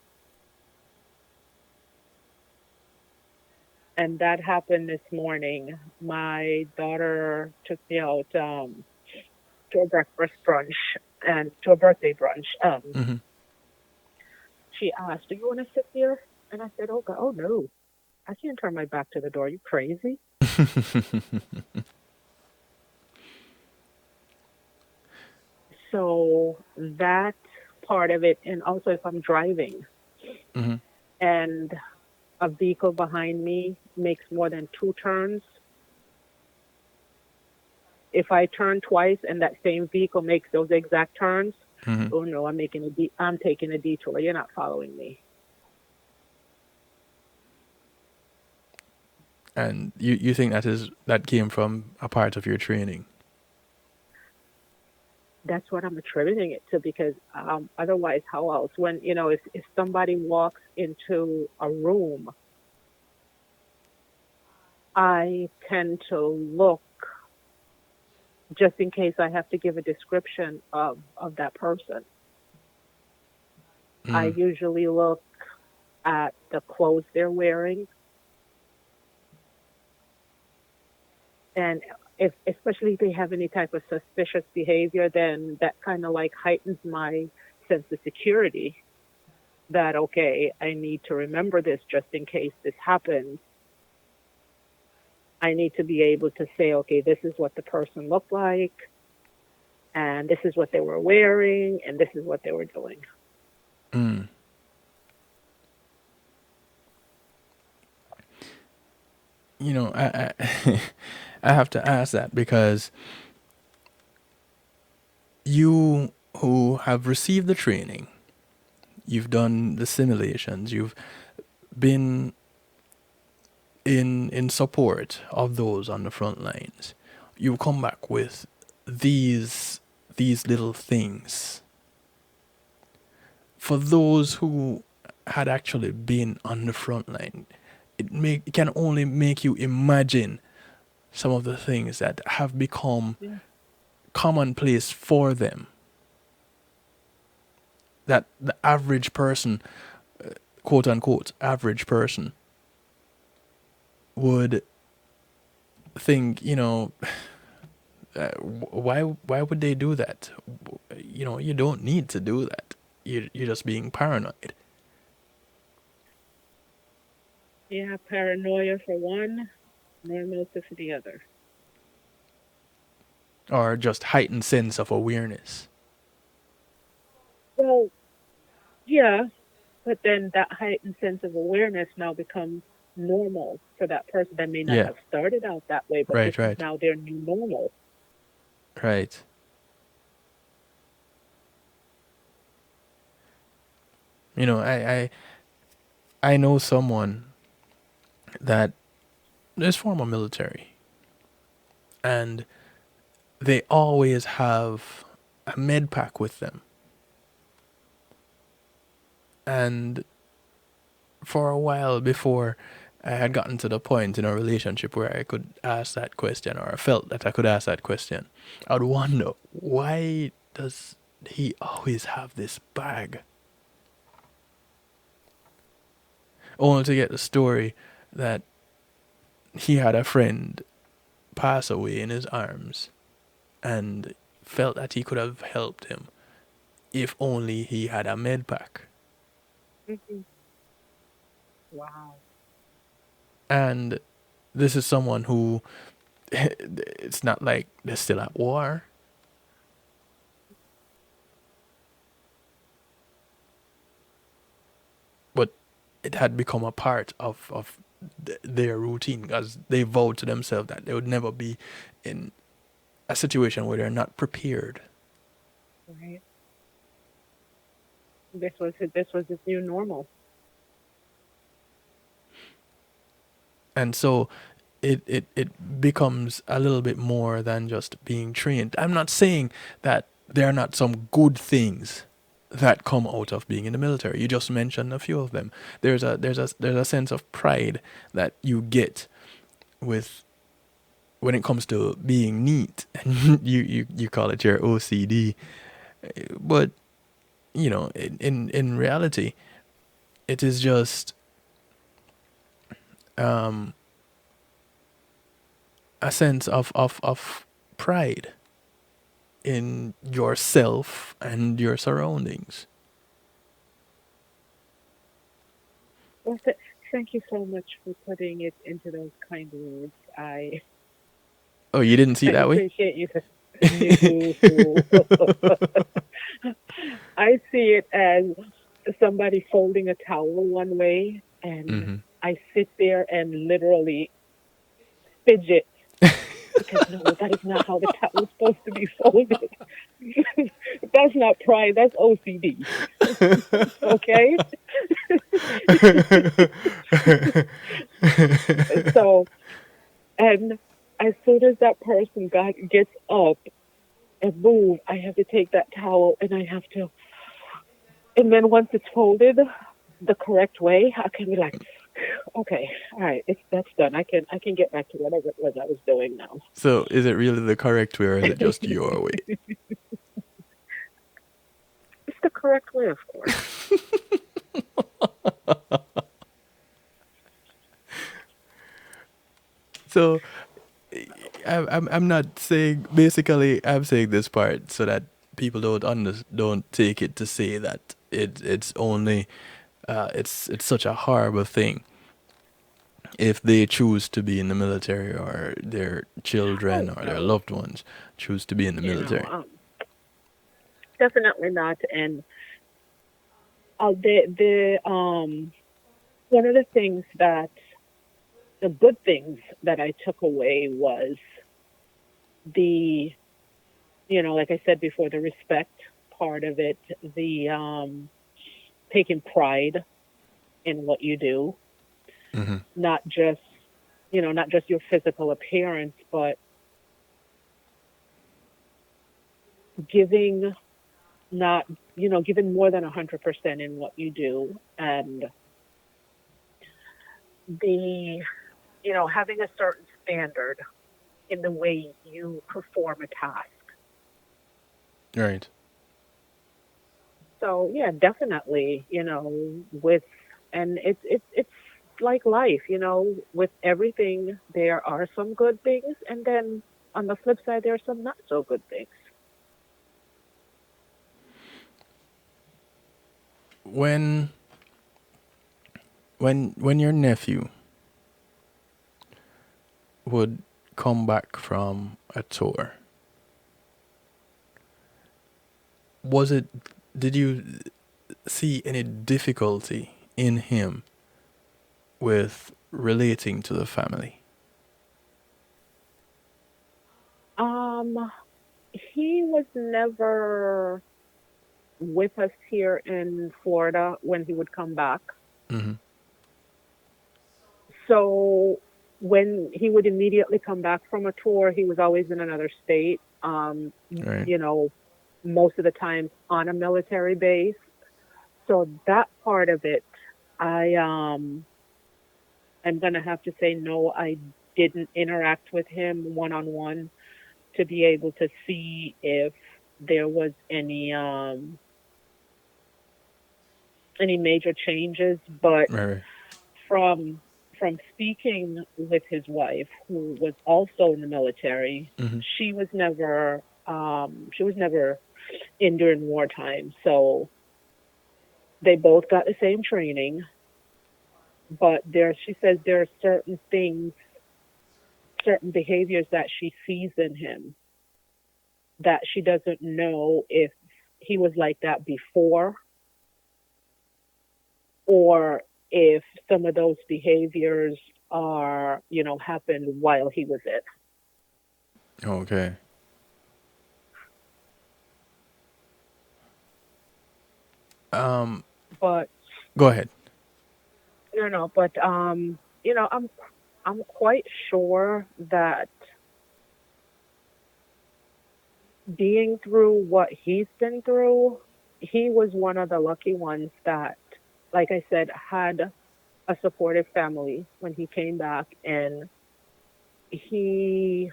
And that happened this morning. My daughter took me out to a breakfast brunch and to a birthday brunch. Mm-hmm. She asked, "Do you want to sit here?" And I said, "Oh God, oh no, I can't turn my back to the door. You crazy?" So that part of it, and also if I'm driving Mm-hmm. and a vehicle behind me makes more than two turns, if I turn twice and that same vehicle makes those exact turns, Mm-hmm. oh no, I'm taking a detour. You're not following me. And you think that came from a part of your training? That's what I'm attributing it to, because otherwise, how else? When if somebody walks into a room, I tend to look, just in case I have to give a description of that person. I Mm. usually look at the clothes they're wearing, and if especially if they have any type of suspicious behavior, then that kind of like heightens my sense of security. That okay, I need to remember this just in case this happens. I need to be able to say, okay, this is what the person looked like, and this is what they were wearing, and this is what they were doing. Mm. You know, I I have to ask that because you who have received the training, you've done the simulations, you've been in support of those on the front lines. You come back with these little things. For those who had actually been on the front line, it can only make you imagine some of the things that have become Yeah. commonplace for them. That the average person, quote unquote, average person, would think, why would they do that? You don't need to do that. You're just being paranoid. Yeah, paranoia for one, normalcy for the other. Or just heightened sense of awareness. Well, yeah, but then that heightened sense of awareness now becomes normal for that person that may not Yeah, have started out that way, but this right, is right, now their new normal. right. You know, I know someone that is former military, and they always have a med pack with them. And for a while before I had gotten to the point in a relationship where I could ask that question, or I felt that I could ask that question, I would wonder, why does he always have this bag? Only to get the story that he had a friend pass away in his arms and felt that he could have helped him if only he had a med pack. Hmm. Wow. And this is someone who, it's not like they're still at war, but it had become a part of their routine because they vowed to themselves that they would never be in a situation where they're not prepared. Right. This was his new normal. And so it becomes a little bit more than just being trained. I'm not saying that there are not some good things that come out of being in the military. You just mentioned a few of them. There's a sense of pride that you get with when it comes to being neat. And you call it your OCD. But in reality, it is just um, a sense of pride in yourself and your surroundings. Well, thank you so much for putting it into those kind words. I Oh, you didn't see I it that way? appreciate you. No. I see it as somebody folding a towel one way, and Mm-hmm. I sit there and literally fidget because no, that is not how the towel is supposed to be folded. That's not pride, that's OCD. Okay? So, and as soon as that person gets up and move, I have to take that towel and I have to, and then once it's folded the correct way, I can be like, okay, all right, that's done. I can get back to whatever it was I was doing now. So, is it really the correct way, or is it just your way? It's the correct way, of course. So, I'm not saying, basically I'm saying this part so that people don't take it to say that it's only it's such a horrible thing if they choose to be in the military, or their children Oh or their no, loved ones choose to be in the you know, military. definitely not. And the one of the things that the good things that I took away was the, like I said before, the respect part of it, the taking pride in what you do, Hmm. not just, not just your physical appearance, but giving not, giving more than 100% in what you do, and the, having a certain standard in the way you perform a task. Right. So yeah, definitely, with, and it's like life, with everything there are some good things, and then on the flip side there are some not so good things. When when your nephew would come back from a tour, was it did you see any difficulty in him with relating to the family? Um, he was never with us here in Florida when he would come back. Hmm. So when he would immediately come back from a tour, he was always in another state. Right. Most of the time on a military base. So that part of it, I I'm gonna have to say no. I didn't interact with him one on one to be able to see if there was any major changes. But Right. Right. from from speaking with his wife, who was also in the military, Hmm. she was never in during wartime. So they both got the same training, but she says there are certain things, certain behaviors that she sees in him that she doesn't know if he was like that before, or if some of those behaviors are, happened while he was in. Okay. Um. But Go ahead. no, but I'm quite sure that being through what he's been through, he was one of the lucky ones that, like I said, had a supportive family when he came back, and he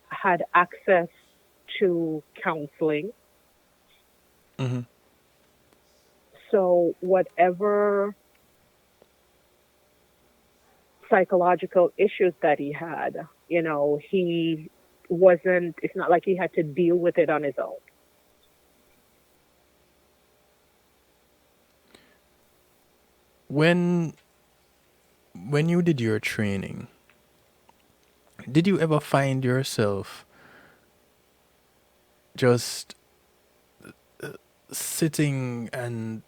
had access to counseling. Hmm. So whatever psychological issues that he had, he wasn't, it's not like he had to deal with it on his own. When you did your training, did you ever find yourself just sitting and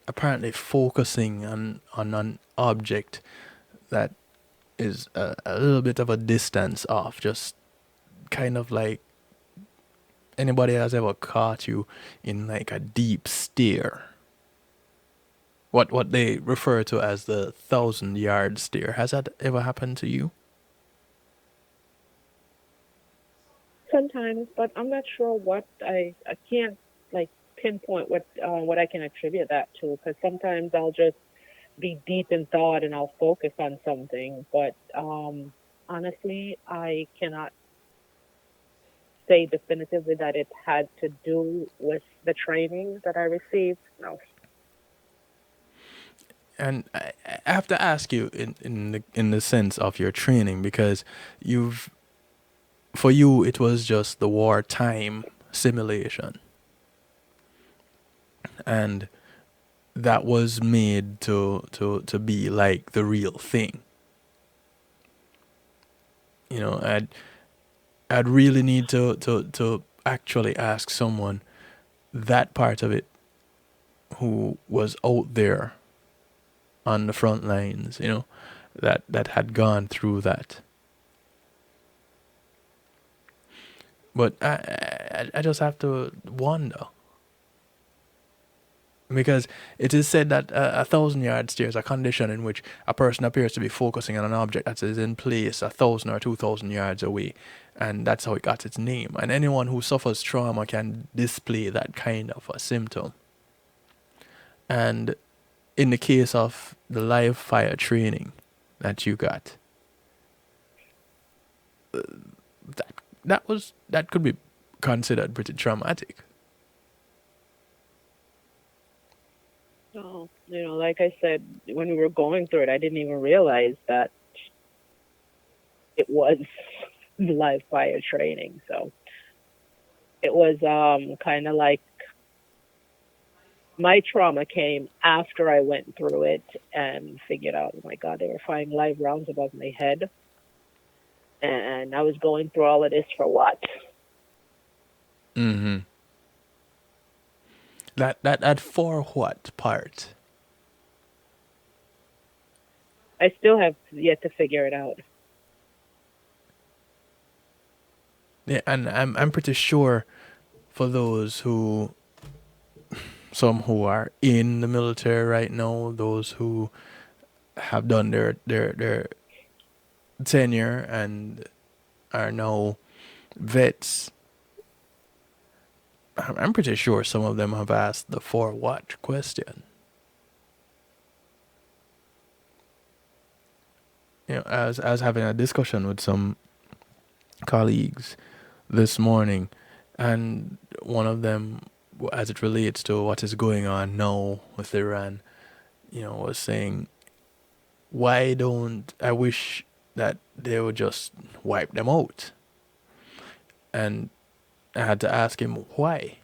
apparently focusing on an object that is a little bit of a distance off, just kind of like anybody has ever caught you in like a deep stare? What they refer to as the 1,000-yard stare. Has that ever happened to you? Sometimes, but I'm not sure I can't like pinpoint what I can attribute that to, because sometimes I'll just be deep in thought and I'll focus on something, but honestly, I cannot say definitively that it had to do with the training that I received. No. And I have to ask you in the sense of your training, because you've for you, it was just the wartime simulation, and that was made to be like the real thing. You know, I'd really need to actually ask someone that part of it who was out there on the front lines, you know, that had gone through that. But I just have to wonder, because it is said that a 1,000 yard stare is a condition in which a person appears to be focusing on an object that is in place 1,000 or 2,000 yards away, and that's how it got its name. And anyone who suffers trauma can display that kind of a symptom. And in the case of the live fire training that you got, that could be considered pretty traumatic. So, like I said, when we were going through it, I didn't even realize that it was live fire training. So it was kind of like my trauma came after I went through it and figured out, oh my God, they were firing live rounds above my head. And I was going through all of this for what? Mm-hmm. That for what part? I still have yet to figure it out. Yeah, and I'm pretty sure for those some who are in the military right now, those who have done their tenure and are now vets, I'm pretty sure some of them have asked the for what question. You know, I was having a discussion with some colleagues this morning, and one of them, as it relates to what is going on now with Iran, was saying, why don't I wish that they would just wipe them out? And I had to ask him why.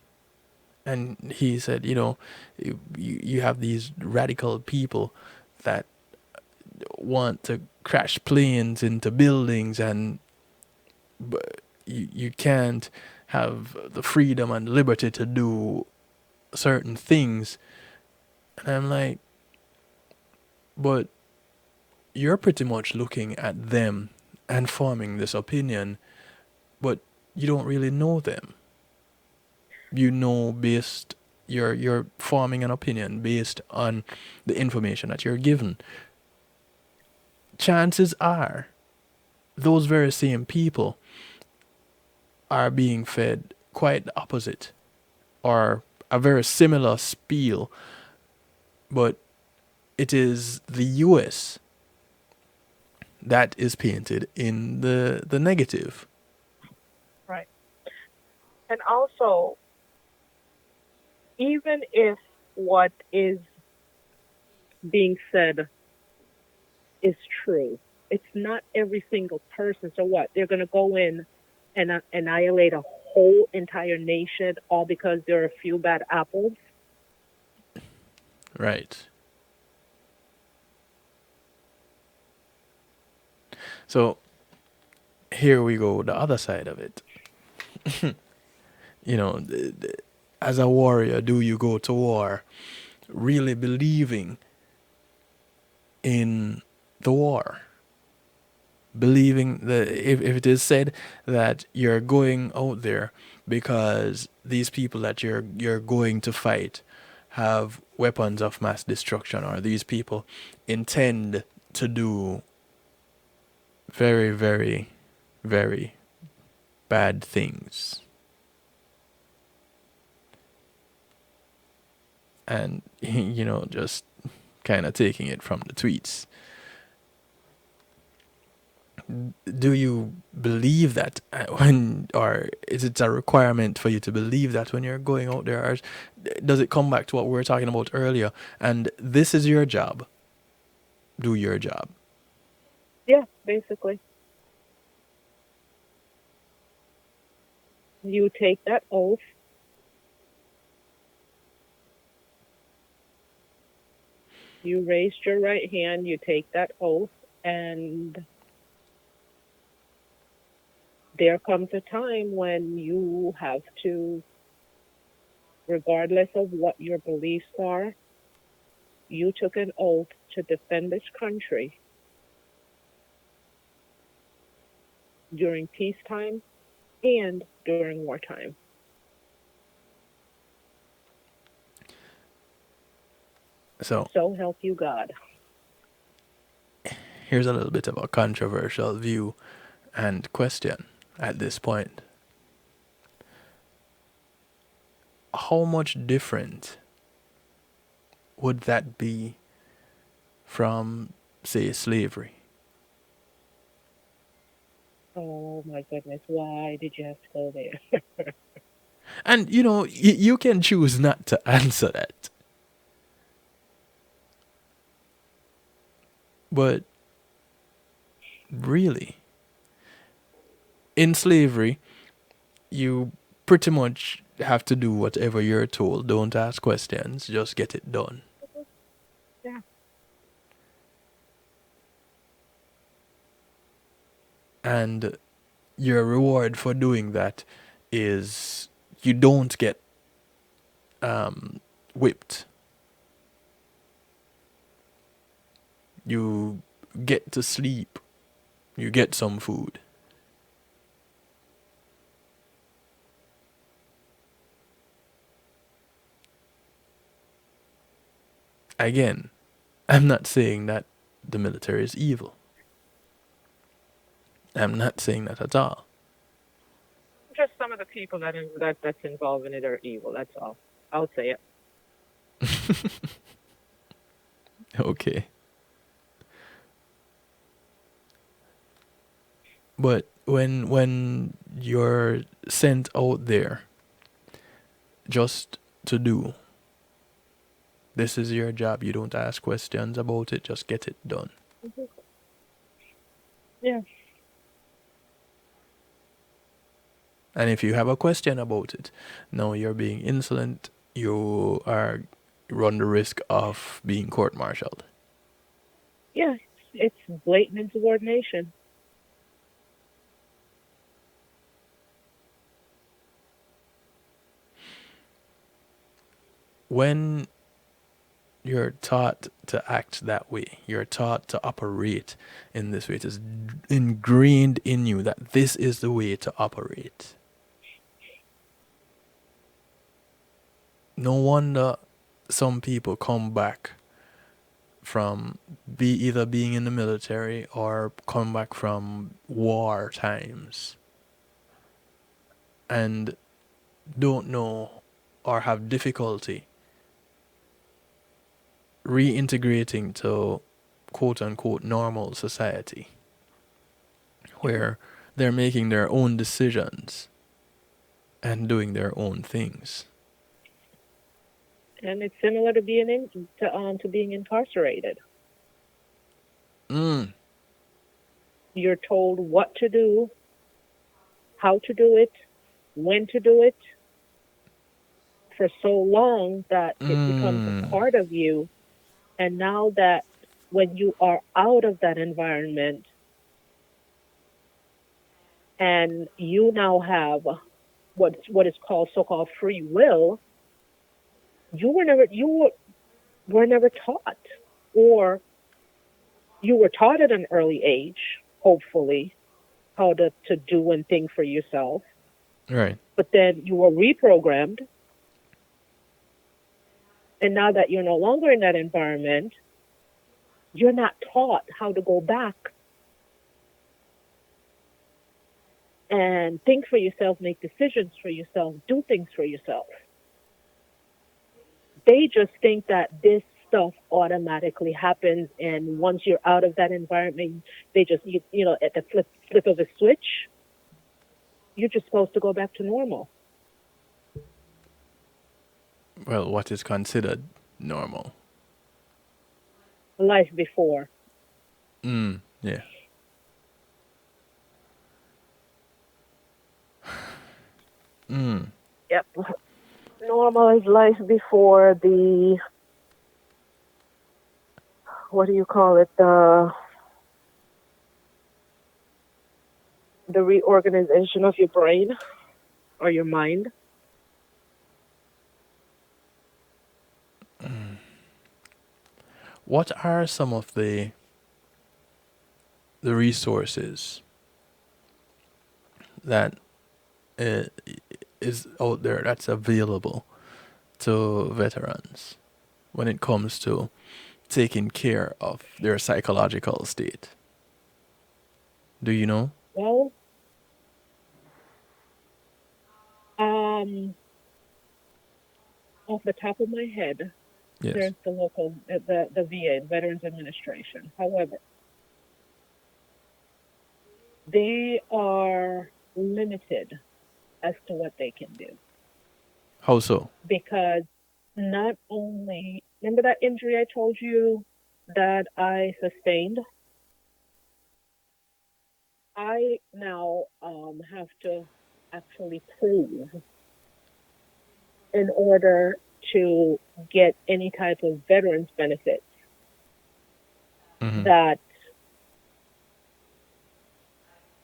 And he said, you have these radical people that want to crash planes into buildings, and you can't have the freedom and liberty to do certain things. And I'm like, but you're pretty much looking at them and forming this opinion, but you don't really know them. You're forming an opinion based on the information that you're given. Chances are those very same people are being fed quite the opposite, or a very similar spiel, but it is the US that is painted in the negative. Right. And also, even if what is being said is true, it's not every single person. So what? They're going to go in and annihilate a whole entire nation all because there are a few bad apples? Right. So here we go, the other side of it. As a warrior, do you go to war really believing in the war? Believing that if it is said that you're going out there because these people that you're going to fight have weapons of mass destruction, or these people intend to do very, very, very bad things. And, just kind of taking it from the tweets. Do you believe that or is it a requirement for you to believe that when you're going out there? Or does it come back to what we were talking about earlier? And this is your job. Do your job. Yeah, basically. You take that oath, you raised your right hand, you take that oath, and there comes a time when you have to, regardless of what your beliefs are, you took an oath to defend this country during peacetime and during wartime. So So help you God. here's a little bit of a controversial view and question at this point. How much different would that be from, say, slavery? Oh my goodness, why did you have to go there? And you know, you can choose not to answer that. But really, in slavery, you pretty much have to do whatever you're told. Don't ask questions, just get it done. Yeah. And your reward for doing that is you don't get whipped. You get to sleep. You get some food. Again, I'm not saying that the military is evil. I'm not saying that at all. Just some of the people that's involved in it are evil. That's all. I'll say it. Okay. But when you're sent out there just to do, this is your job. You don't ask questions about it. Just get it done. Mhm. Yeah. And if you have a question about it, no, you're being insolent. You are run the risk of being court-martialed. Yeah. It's blatant insubordination. When you're taught to act that way, you're taught to operate in this way. It is ingrained in you that this is the way to operate. No wonder some people come back from either being in the military or come back from war times and don't know or have difficulty reintegrating to quote unquote normal society where they're making their own decisions and doing their own things. And it's similar to being incarcerated. Mm. You're told what to do, how to do it, when to do it for so long that it becomes a Mm. part of you. And now that when you are out of that environment and you now have what is called so-called free will, you were never taught, or you were taught at an early age, hopefully, how to do and think for yourself. Right. But then you were reprogrammed. And now that you're no longer in that environment, you're not taught how to go back and think for yourself, make decisions for yourself, do things for yourself. They just think that this stuff automatically happens, and once you're out of that environment, they just at the flip of a switch, you're just supposed to go back to normal. Well, what is considered normal? Life before. Mm. Yeah. Yep. Normal is life before the, what do you call it? The reorganization of your brain or your mind. What are some of the resources that uh, is out there that's available to veterans when it comes to taking care of their psychological state? Do you know? Well, um, off the top of my head, Yes. there's the local, the VA, Veterans Administration. However, they are limited as to what they can do How so? because not only, remember that injury I told you that I sustained? I now have to actually prove in order to get any type of veterans benefits Mm-hmm. that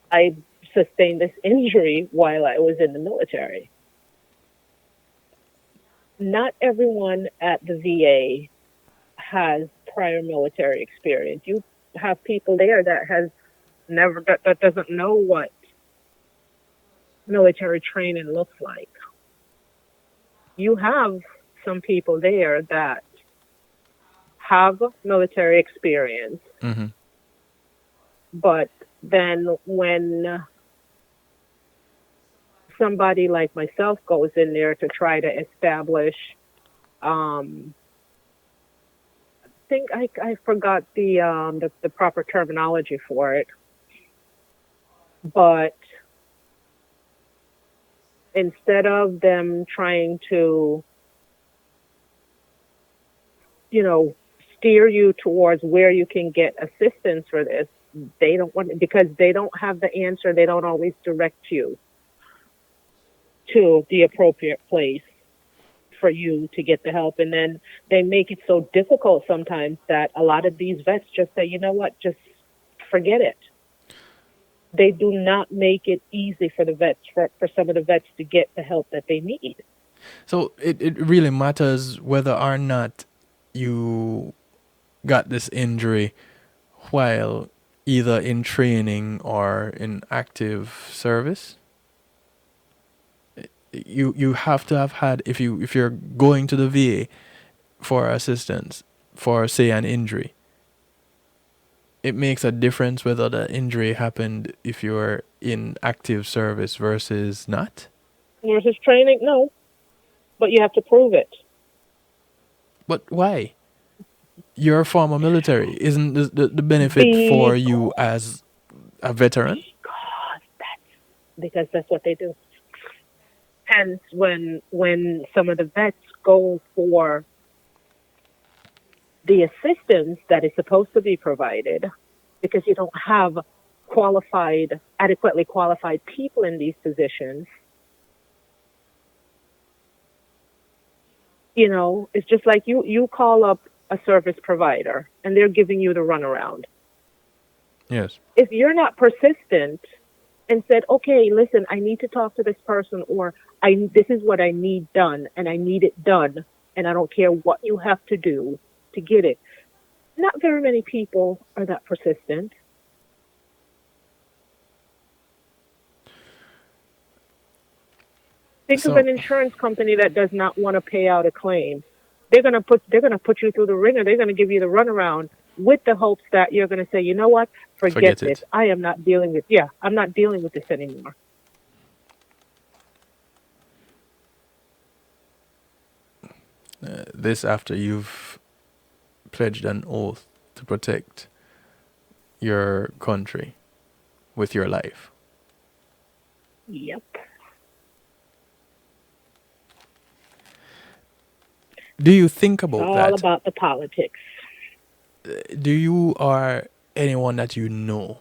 I sustained this injury while I was in the military. Not everyone at the VA has prior military experience. You have people there that has never that doesn't know what military training looks like. You have some people there that have military experience, Mm-hmm. but then when somebody like myself goes in there to try to establish, I think I forgot the proper terminology for it, but instead of them trying to, you know, steer you towards where you can get assistance for this, they don't want it because they don't have the answer. They don't always direct you to the appropriate place for you to get the help. And then they make it so difficult sometimes that a lot of these vets just say, you know what, just forget it. They do not make it easy for the vets, for some of the vets to get the help that they need. So it really matters whether or not you got this injury while either in training or in active service. You have to have had, if you're going to the VA for assistance for, say, an injury, it makes a difference whether the injury happened if you're in active service versus not. Versus training, no, but you have to prove it. But why? You're a former military. Isn't the benefit for Because you as a veteran? that's what they do. Hence, when some of the vets go for the assistance that is supposed to be provided, because you don't have adequately qualified people in these positions, it's just like you call up a service provider and they're giving you the runaround. Yes. If you're not persistent and said, okay, listen, I need to talk to this person, or this is what I need done, and I need it done, and I don't care what you have to do to get it. Not very many people are that persistent. Think of So an insurance company that does not want to pay out a claim. They're gonna put you through the ringer. They're gonna give you the runaround with the hopes that you're gonna say, you know what, forget forget this. it. I'm not dealing with this anymore. This after you've pledged an oath to protect your country with your life. Yep. Do you think It's about all that? about the politics. Do you or anyone that you know,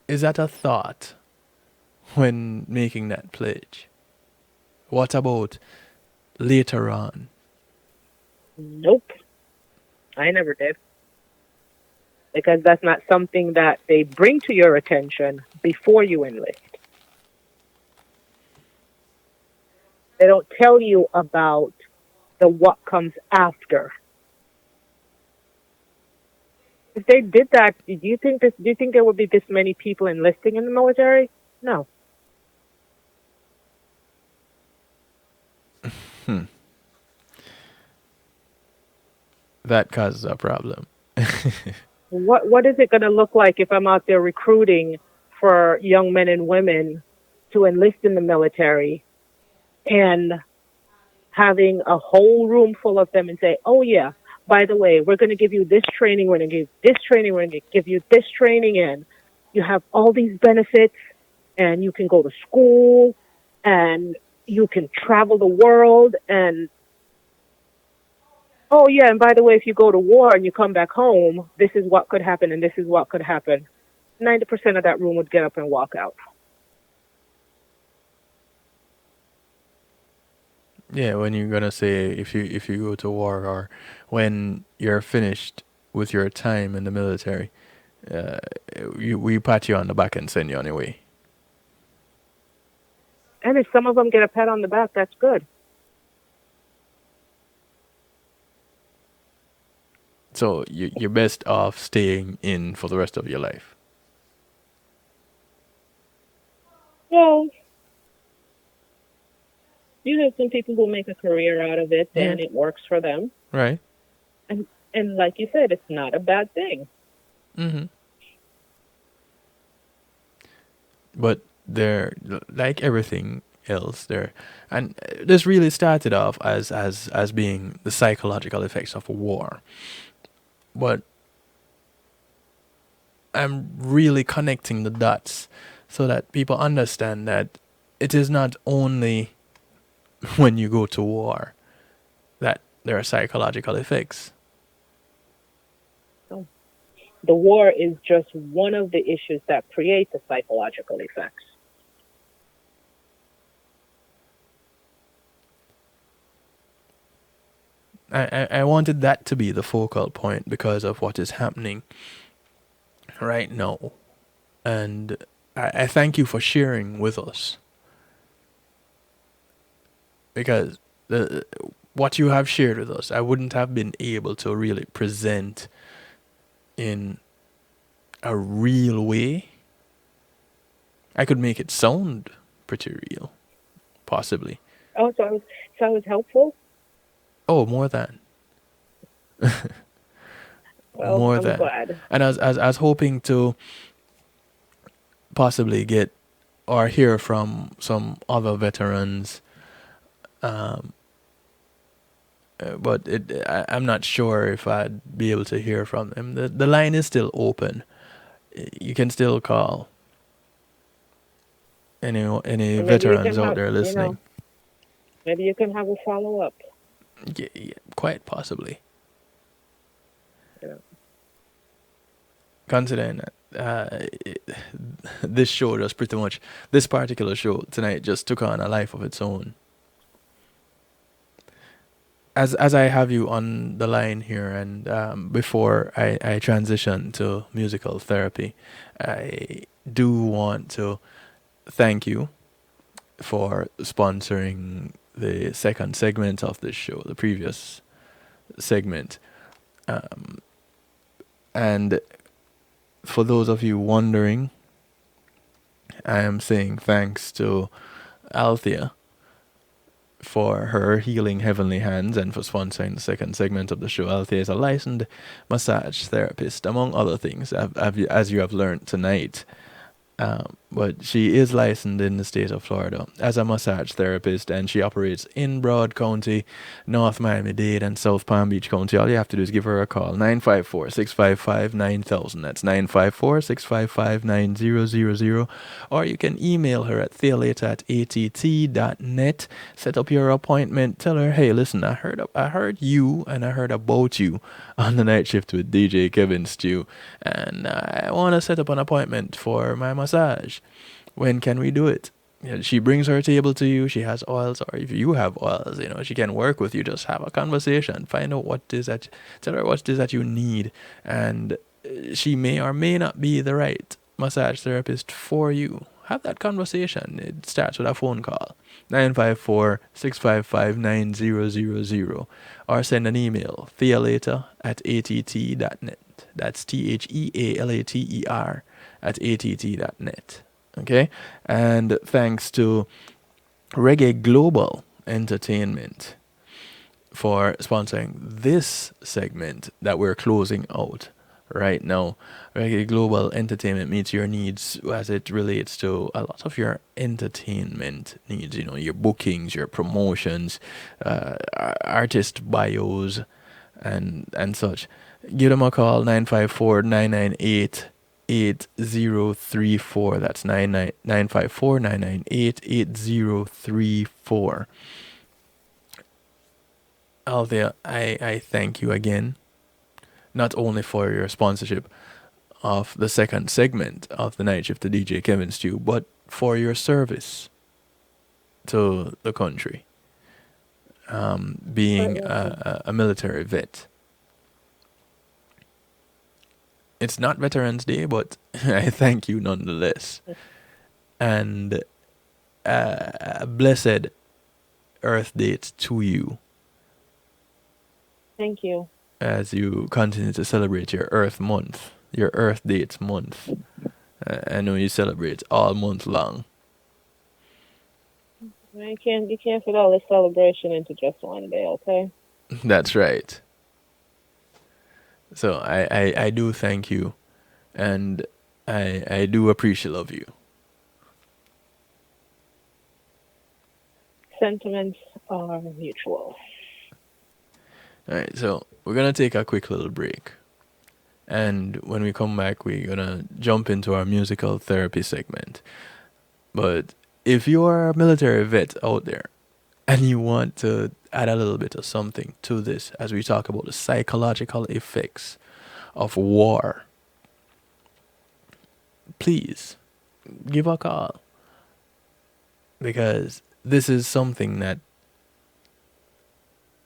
is that a thought when making that pledge? What about later on? Nope, I never did. Because that's not something that they bring to your attention before you enlist. They don't tell you about the what comes after. If they did that, do you think there would be this many people enlisting in the military? No. That causes a problem. What is it going to look like if I'm out there recruiting for young men and women to enlist in the military and having a whole room full of them and say, oh yeah, by the way, we're going to give you this training, we're going to give you this training, we're going to give you this training, and you have all these benefits, and you can go to school, and you can travel the world, and oh yeah, and by the way, if you go to war and you come back home, this is what could happen and this is what could happen. 90% of that room would get up and walk out. Yeah, when you're gonna say if you go to war, or when you're finished with your time in the military, uh, we pat you on the back and send you on your way. And if some of them get a pat on the back, that's good. So you're best off staying in for the rest of your life. Well, you have some people who make a career out of it, and it works for them. Right. And like you said, it's not a bad thing. Mm-hmm. But they're like everything else there, and this really started off as being the psychological effects of war. But I'm really connecting the dots so that people understand that it is not only when you go to war that there are psychological effects. So the war is just one of the issues that create the psychological effects. I wanted that to be the focal point because of what is happening right now. And I thank you for sharing with us. Because what you have shared with us, I wouldn't have been able to really present in a real way. I could make it sound pretty real, possibly. Oh, so I was helpful? Oh, more than. Well, More I'm than. glad. And I was hoping to possibly get or hear from some other veterans, but I'm not sure if I'd be able to hear from them. The line is still open. You can still call any And maybe you veterans can out have, there listening. maybe you can have a follow up. Yeah, quite possibly. Yeah. Considering that this show just pretty much, this particular show tonight just took on a life of its own. As I have you on the line here, and before I transition to musical therapy, I do want to thank you for sponsoring the second segment of this show, the previous segment. And for those of you wondering, I am saying thanks to Althea for her healing heavenly hands and for sponsoring the second segment of the show. Althea is a licensed massage therapist, among other things, as you have learned tonight. But she is licensed in the state of Florida as a massage therapist, and she operates in Broward County, North Miami-Dade, and South Palm Beach County. All you have to do is give her a call, 954-655-9000. That's 954-655-9000. Or you can email her at theolator@att.net. Set up your appointment. Tell her, hey, listen, I heard you and I heard about you on the night shift with DJ Kevin Stew, and I want to set up an appointment for my massage. much. When can we do it? She brings her table to you. She has oils, or if you have oils, she can work with you. Just have a conversation. Find out what it is that, tell her what it is that you need, and she may or may not be the right massage therapist for you. Have that conversation. It starts with a phone call, 954-655-9000, or send an email, thealater@att.net. That's THEALATER@att.net. Okay? And thanks to Reggae Global Entertainment for sponsoring this segment that we're closing out right now. Reggae Global Entertainment meets your needs as it relates to a lot of your entertainment needs, your bookings, your promotions, artist bios, and such. Give them a call, 954-998-8034. That's 954-998-8034. Althea, I thank you again, not only for your sponsorship of the second segment of the Night Shift to DJ Kevin Stew, but for your service to the country, being a military vet. It's not Veterans Day, but I thank you nonetheless. And a blessed Earth Date to you. Thank you. As you continue to celebrate your Earth Month, your Earth Dates Month. I know you celebrate all month long. You can't fit all this celebration into just one day, okay? That's right. So I do thank you, and I do appreciate of you. Sentiments are mutual. All right, so we're going to take a quick little break. And when we come back, we're going to jump into our musical therapy segment. But if you are a military vet out there and you want to add a little bit of something to this as we talk about the psychological effects of war, please give a call. Because this is something that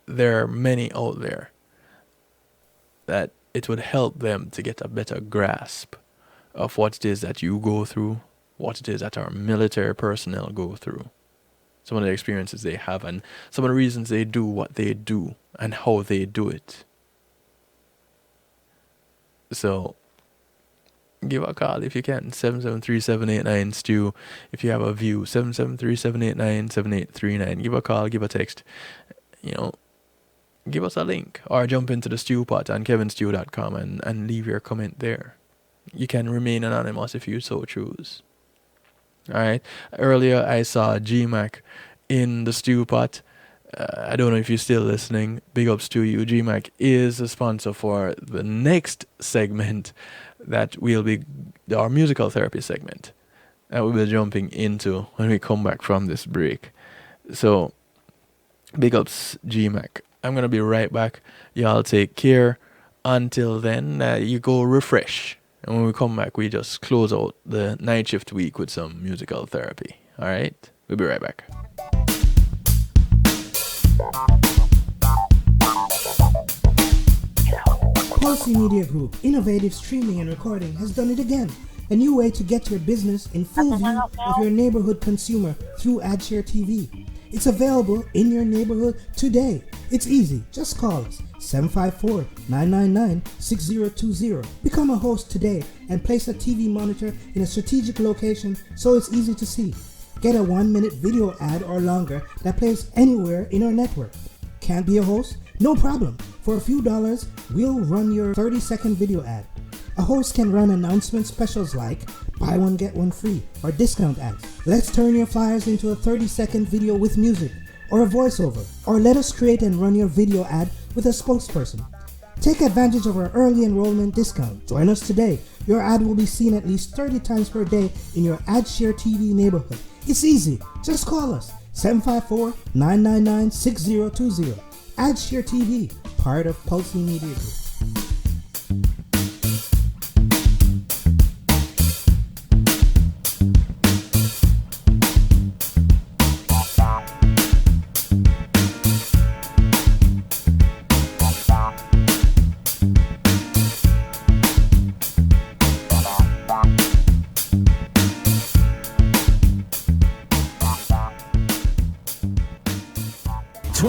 there are many out there that it would help them to get a better grasp of what it is that you go through, what it is that our military personnel go through, some of the experiences they have, and some of the reasons they do what they do and how they do it. So give a call if you can, 773-789-STEW. If you have a view, 773-789-7839. Give a call, give a text. Give us a link, or jump into the stew pot on kevinstew.com and leave your comment there. You can remain anonymous if you so choose. Alright, earlier I saw G-Mac in the stew pot. I don't know if you're still listening. Big ups to you. G-Mac is a sponsor for the next segment that will be our musical therapy segment that we'll be jumping into when we come back from this break. So, big ups, G-Mac. I'm going to be right back. Y'all take care. Until then, you go refresh. And when we come back, we just close out the night shift week with some musical therapy. All right? We'll be right back. Pulsey Media Group, innovative streaming and recording, has done it again. A new way to get your business in full view of your neighborhood consumer through AdShare TV. It's available in your neighborhood today. It's easy. Just call us, 754-999-6020. Become a host today and place a TV monitor in a strategic location so it's easy to see. Get a 1-minute video ad or longer that plays anywhere in our network. Can't be a host? No problem. For a few dollars, we'll run your 30-second video ad. A host can run announcement specials like buy one get one free or discount ads. Let's turn your flyers into a 30-second video with music or a voiceover, or let us create and run your video ad with a spokesperson. Take advantage of our early enrollment discount. Join us today. Your ad will be seen at least 30 times per day in your AdShare TV neighborhood. It's easy. Just call us, 754-999-6020. AdShare TV, part of Pulsey Media Group.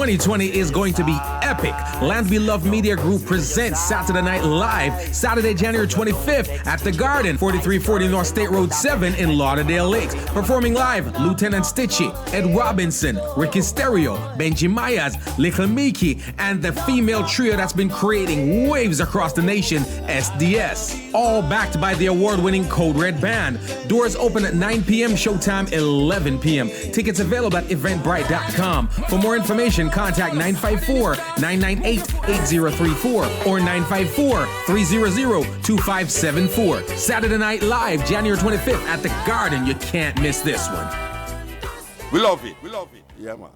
2020 is going to be epic. Land Beloved Media Group presents Saturday Night Live, Saturday, January 25th at the Garden, 4340 North State Road 7 in Lauderdale Lakes. Performing live, Lieutenant Stitchy, Ed Robinson, Ricky Stereo, Benji Myers, Little Miki, and the female trio that's been creating waves across the nation, SDS. All backed by the award-winning Code Red Band. Doors open at 9 p.m., showtime 11 p.m. Tickets available at eventbrite.com. For more information, contact 954-998-8034 or 954-300-2574. Saturday Night Live, January 25th at the Garden. You can't miss this one. We love it. We love it. Yeah, man.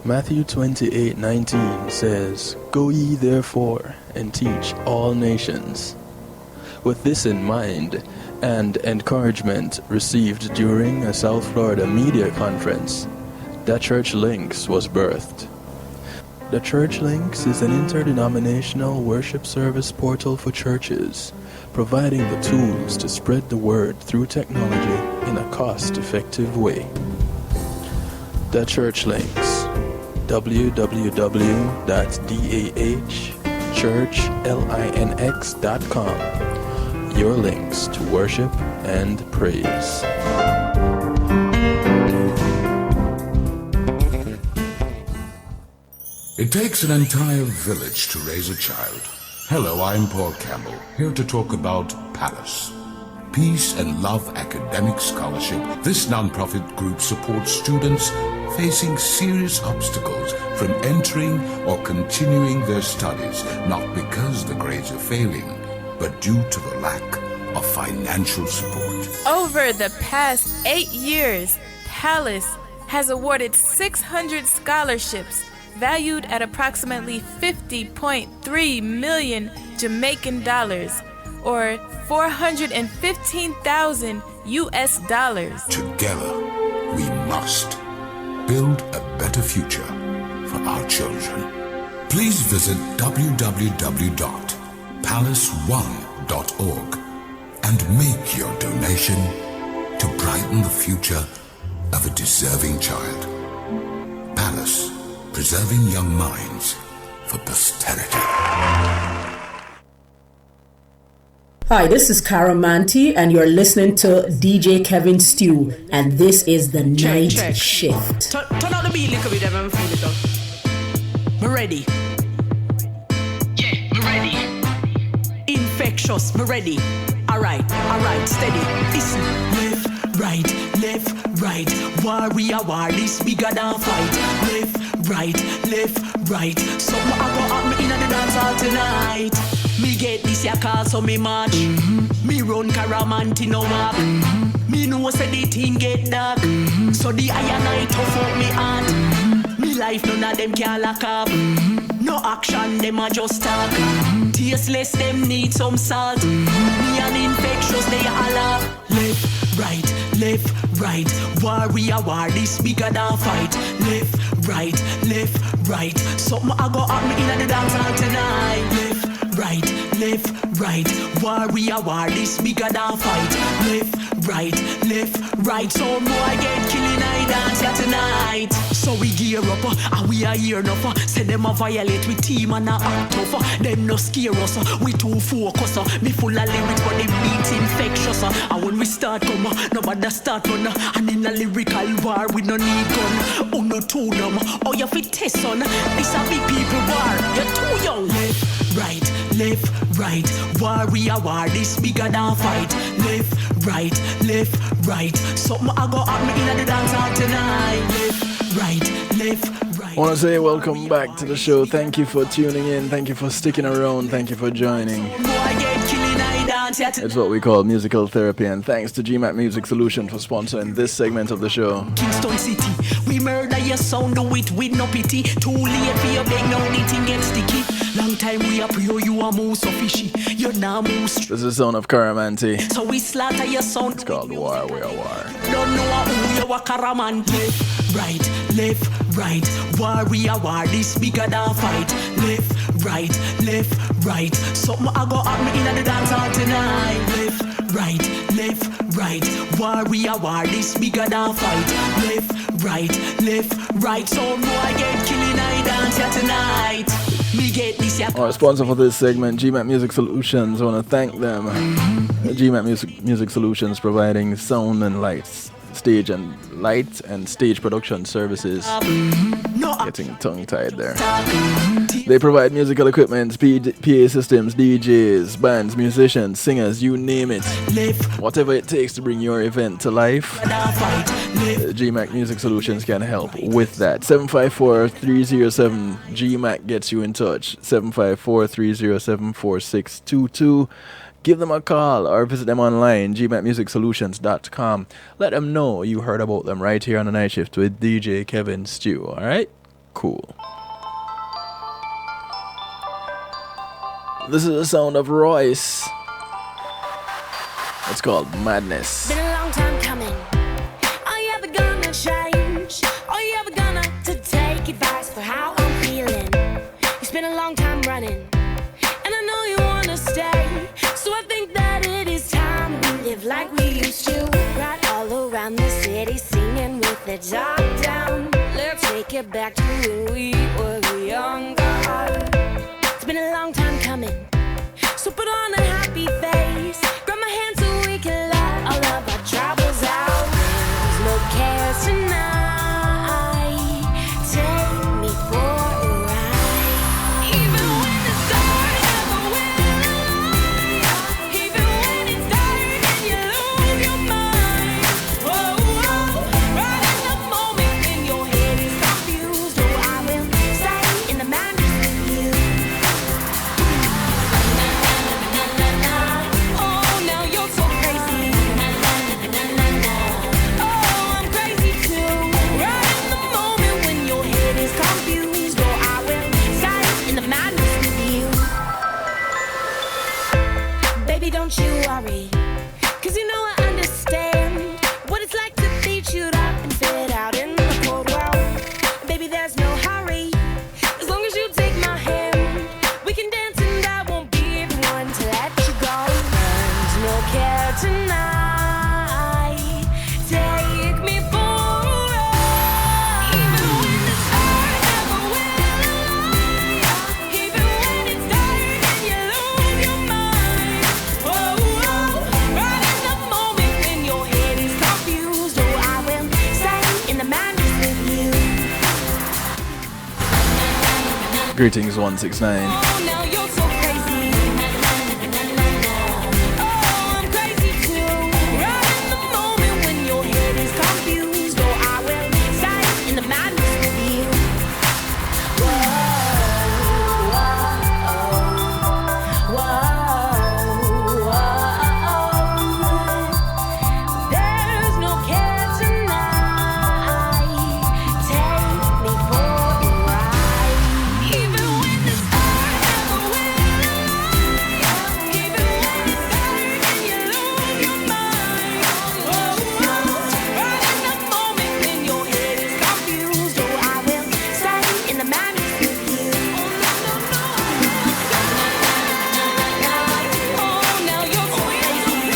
Matthew 28:19 says, "Go ye therefore and teach all nations." With this in mind, and encouragement received during a South Florida media conference, The Church Links was birthed. The Church Links is an interdenominational worship service portal for churches, providing the tools to spread the word through technology in a cost-effective way. The Church Links, www.dahchurchlinx.com. Your links to worship and praise. It takes an entire village to raise a child. Hello, I'm Paul Campbell, here to talk about Palace. Peace and Love Academic Scholarship. This non-profit group supports students facing serious obstacles from entering or continuing their studies, not because the grades are failing, but due to the lack of financial support. Over the past 8 years, Palace has awarded 600 scholarships valued at approximately 50.3 million Jamaican dollars, or 415,000 US dollars. Together, we must build a better future for our children. Please visit www.palace1.org and make your donation to brighten the future of a deserving child. Palace, preserving young minds for posterity. Hi, this is Cara Manti, and you're listening to DJ Kevin Stew, and this is the Night Shift. Turn out the beat, little bit, I'm feel it up. Me ready. Yeah, me ready. Infectious, me ready. Alright, steady. Listen. Left, right. Warrior war, this bigger than fight. Left, right. Something I go up me in the dance hall tonight. Me get this ya call so me march. Me run Caramanti no map. Me know say the thing get dark. So the iron I tough up me heart. Me life none of them can lock up. No action, them a just talk. Tasteless, them need some salt. Me and infectious, they all up. Left, right. Warrior war, this bigger than fight. Left, right. Something I go up me in the dance hall tonight. Left, right. Warrior war, this bigger than fight. Left, right. So more get killing I dance here tonight. So we gear up, and we are here enough. Say them a violate with team and a act tough. Them no scare us, we too focus. Me full of lyrics, but them beats infectious. And when we start come, nobody start run. And in a lyrical war, we no need gun. Oh no too numb, oh you fit test on. This a big people war, you're too young. Left, right. Warrior war, this bigger than fight. Left, right. Something I go up me in the dance hall tonight. Left, right. I want to say welcome back to the show. Thank you for tuning in. Thank you for sticking around. Thank you for joining. It's what we call musical therapy, and thanks to GMAT Music Solution for sponsoring this segment of the show. Kingston City, we murder your sound, do it with no pity. Too late for your beg, now the thing get sticky. Long time we are pure, you are more so fishy. You're now more This is the sound of Caramanti. So we slaughter your sound. It's called War, We Are War. Don't know who you are, Caramanti. Left, right. Warrior war, this bigger than fight. Left, right. Something I go up me in the dance hall tonight. Left, right. Warrior war, this bigger than fight. Left, right, left, right. So no, I get killing I dance here tonight. Me get this here. Our sponsor for this segment, GMAT Music Solutions. I want to thank them. GMAT Music Solutions providing sound and lights, stage production services. Getting tongue-tied there. They provide musical equipment, PA systems, DJs, bands, musicians, singers, you name it. Whatever it takes to bring your event to life, GMAC Music Solutions can help with that. 754-307 GMAC gets you in touch. 754-307-4622. Give them a call or visit them online, gmatmusicsolutions.com. Let them know you heard about them right here on the night shift with DJ Kevin Stew. Alright? Cool. This is the sound of Royce. It's called Madness. Been a long time coming. Are you ever gonna change? Are you ever gonna take advice for how I'm feeling? It's been a long time running, and I know you wanna stay. So I think that it is time we live like we used to. Right all around the city singing with the top down. Let's take it back to when we were younger. It's been a long time coming. So put on a happy face. Grab my hand so we can let all of our troubles out. There's no care tonight. Take me for a ride. Even when it's dark, never will lie. Even when it's dark and you lose your mind. Whoa, whoa. Right in the moment when your head is confused. Oh, I will stay in the madness with you. Oh, now you're so crazy. Oh, I'm crazy too. Right in the moment when your head is confused. Oh, I will stay in the madness with you. Baby, don't you worry, 'cause you know I understand what it's like to be chewed up and spit out in the cold world. Baby, there's no hurry, as long as you take my hand. We can dance and I won't be the one to let you go. There's no care tonight. Take me for a ride. Even when it's dark, never will lie. Even when it's dark and you lose your mind. Whoa, whoa. Right in the moment when your head is confused. Oh, I will stay in the madness with you. Greetings 169. Oh, now you're so crazy. Oh, I'm crazy too. Right in the moment when your head is confused. Oh, I will stay in the madness with you. Whoa, whoa, whoa. There's no care tonight. Take me for a ride. Even when it's dark, never will lie. Even when it's dark and you lose your mind. Whoa, whoa. Right in the moment when your head is confused. Oh, I will stay in the madness with you. Oh, now you're so crazy.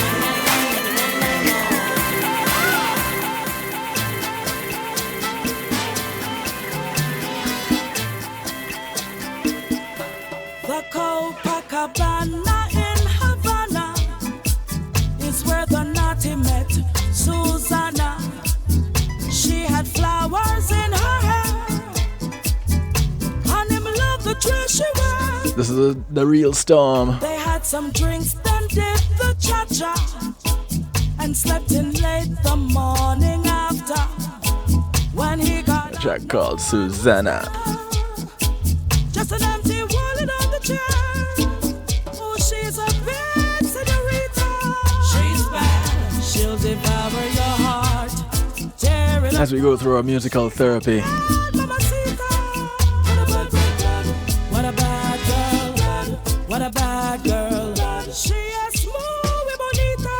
The Copacabana in Havana is where the naughty met Susanna. She had flowers in her hair, and him loved the dress she wear. This is the real storm. They had some drinks, then did the cha-cha, and slept in late the morning after. When he got A track called Susanna. just an empty wallet on the chair. Oh, she's a bad senorita. She's bad. She'll devour your heart. Tear it As we go through our musical therapy, apart, mamacita. What a bad girl. What a bad girl. She is muy bonita.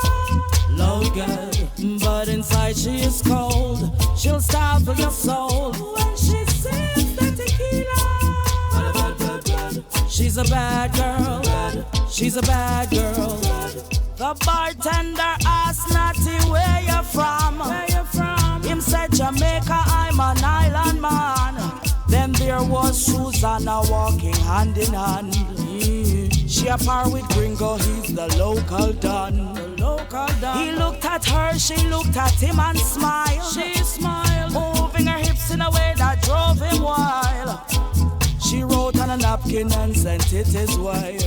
Low good, but inside she is cold. She'll starve your soul when she sips the tequila. She's a bad girl. She's a bad girl. The bartender asked Natty where you from. Him Them said Jamaica, I'm an island man. Then there was Susanna walking hand in hand. She a par with Gringo, he's the local don. He looked at her, she looked at him and smiled. She smiled, moving her hips in a way that drove him wild. She wrote on a napkin and sent it his way.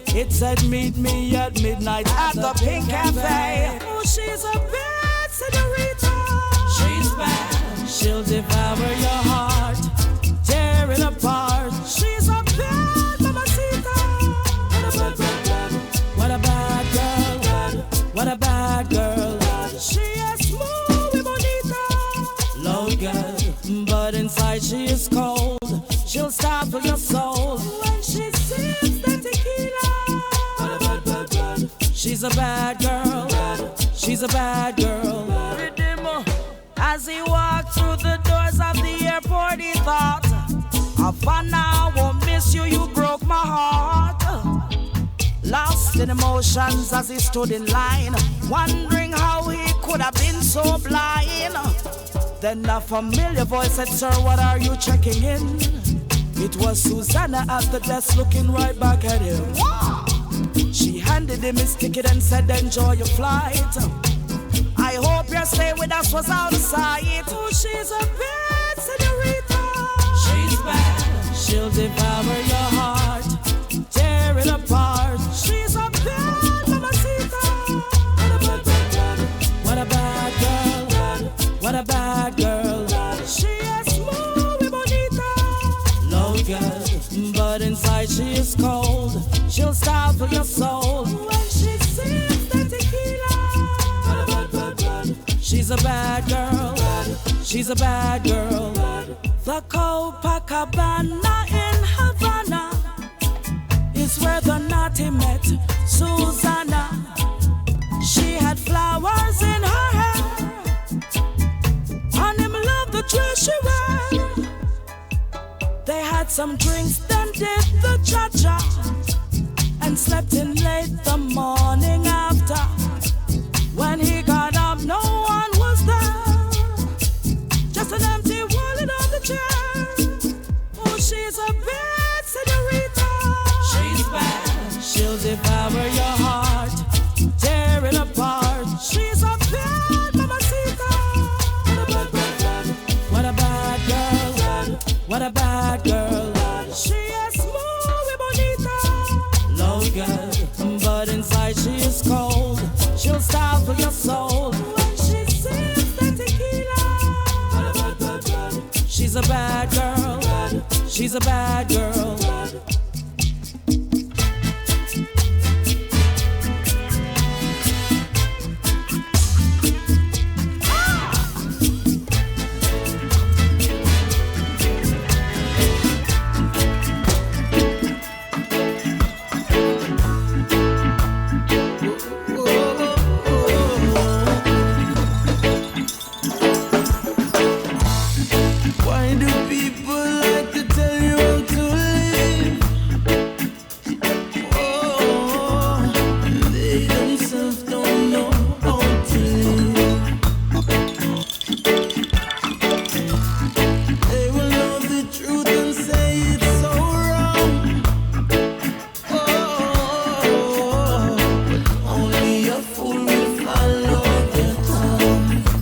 It said, meet me at midnight at the Pink Cafe. Oh, she's a bad senorita. She's bad. She'll devour your heart, tear it apart. She's a bad mamacita. What a bad girl. What a bad girl. She is muy bonita. Low girl, but inside she is cold. She'll starve your soul when she sips the tequila. She's a bad girl. She's a bad girl. As he walked through the doors of the airport, he thought, Havana, I won't miss you, you broke my heart. Lost in emotions as he stood in line, wondering how he could have been so blind. Then a familiar voice said, sir, what are you checking in? It was Susanna at the desk looking right back at him. She handed him his ticket and said, enjoy your flight. I hope your stay with us was out of sight. Oh, she's a bad senorita. She's bad. She'll devour your heart, tear it apart. She's a bad mamacita. What a bad girl. What a bad girl. She is muy bonita. Low girl, but inside she is cold. She'll starve for your soul when she sips the tequila. She's a bad girl. She's a bad girl. The Copacabana in Havana is where the naughty met Susanna. She had flowers in her hair, and him loved the dress she wear. They had some drinks, then did the cha-cha, and slept in late the morning after. When he got up, no one was there, just an empty wallet on the chair. Oh, she's a bad senorita. She's bad. She'll devour your heart, tear it apart. She's a bad mamacita. What a bad girl. What a bad girl. She is muy bonita. Low girl, but inside she is cold. She'll starve for your soul when she sips the tequila. She's a bad girl. She's a bad girl.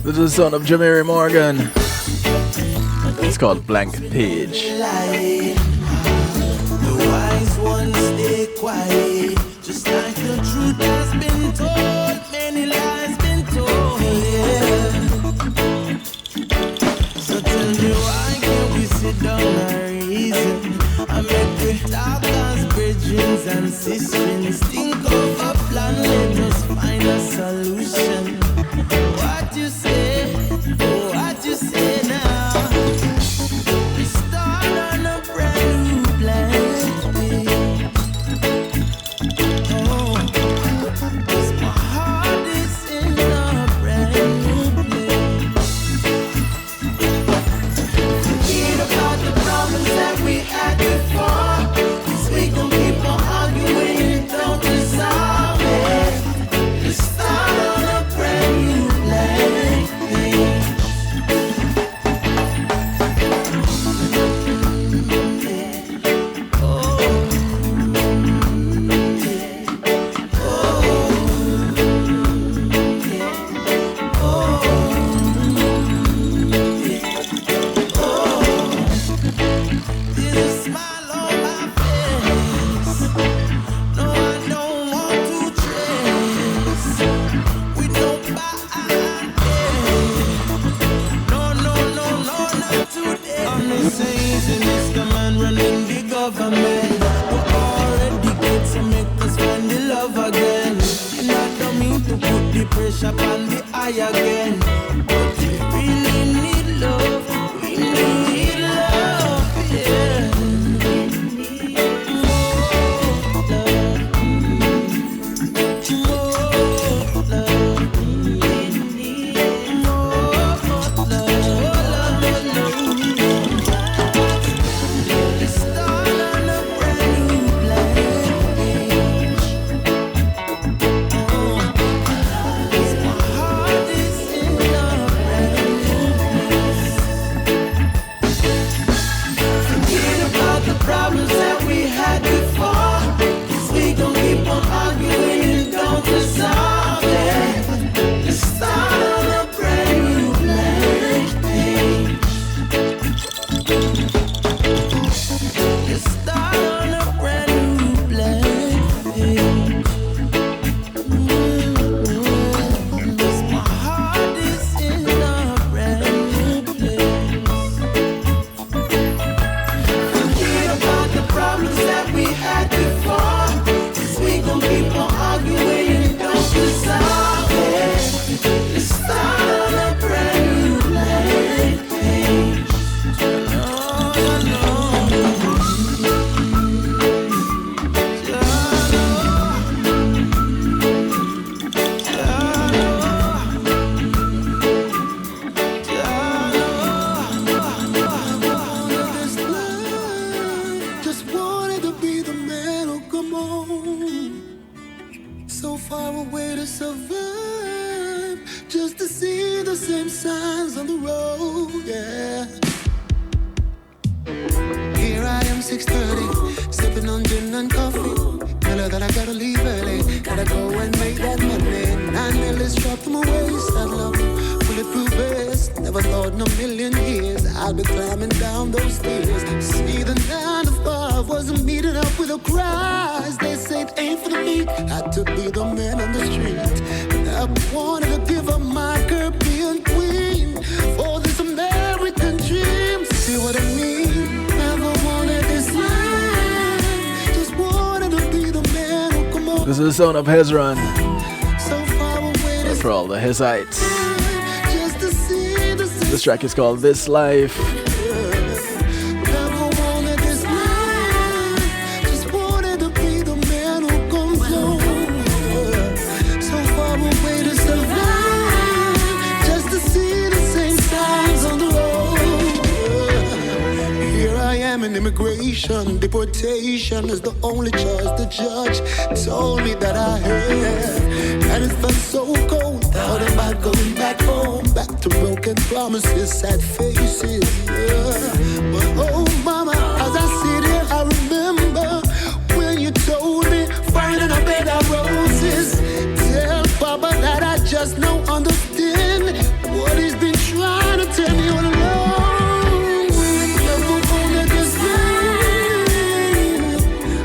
The son of Jamari Morgan. It's called Blank Page. The wise ones stay quiet, just like the truth has been told. Many lies been told, yeah. So tell me why can't we sit down and reason? I make we talk as bridges and sisters. Think of a plan, let us find a solution. What you say? Oh, what you say now? We start on a brand new blank page. Oh, 'cause my heart is in a brand new place. Forget about the problems that we had before, 'cause we gon' keep on arguing and don't resolve it. We start on a brand new blank. pressure upon me eye again. But we really need love. We need love, yeah. Problems that we had before, 'cause we gon' keep on arguing and don't resolve it. Let's start on a brand new blank page. Let's start on a brand new blank page. 'Cause my heart is in a brand new place. Problems that we had before, 'cause we gon' keep on arguing and don't resolve it. Let's start on a brand new blank page. Survive, just to see the same signs on the road, yeah. Here I am, 6:30, sipping on gin and coffee. Tell her that I gotta leave early, gotta go and make that money. 9 millions dropped to my waist, I love bulletproof vest. Never thought in a million years I'd be climbing down those stairs. See, the 9 to 5 wasn't meeting up with the cries. They say it ain't for the meek. Had to be the man on the street. I wanted to give up my Caribbean queen for this American dream. See what I mean? Never wanted this life. Just wanted to be the man who come on. This is the sound of Hezron. So far away this for all the Hezites. just to see the same. This track is called This Life. Never wanted this life. Just wanted to be the man who comes home. So far away to survive, just to see the same signs on the road. Here I am in immigration, deportation is the only choice. The judge told me that I had, and it felt so cold. Thought about going back home, back to broken promises, sad faces. But oh mama, as I sit here, I remember when you told me, finding a bed of roses. Tell Papa that I just don't understand what he's been trying to tell me all along. Never wanted this life.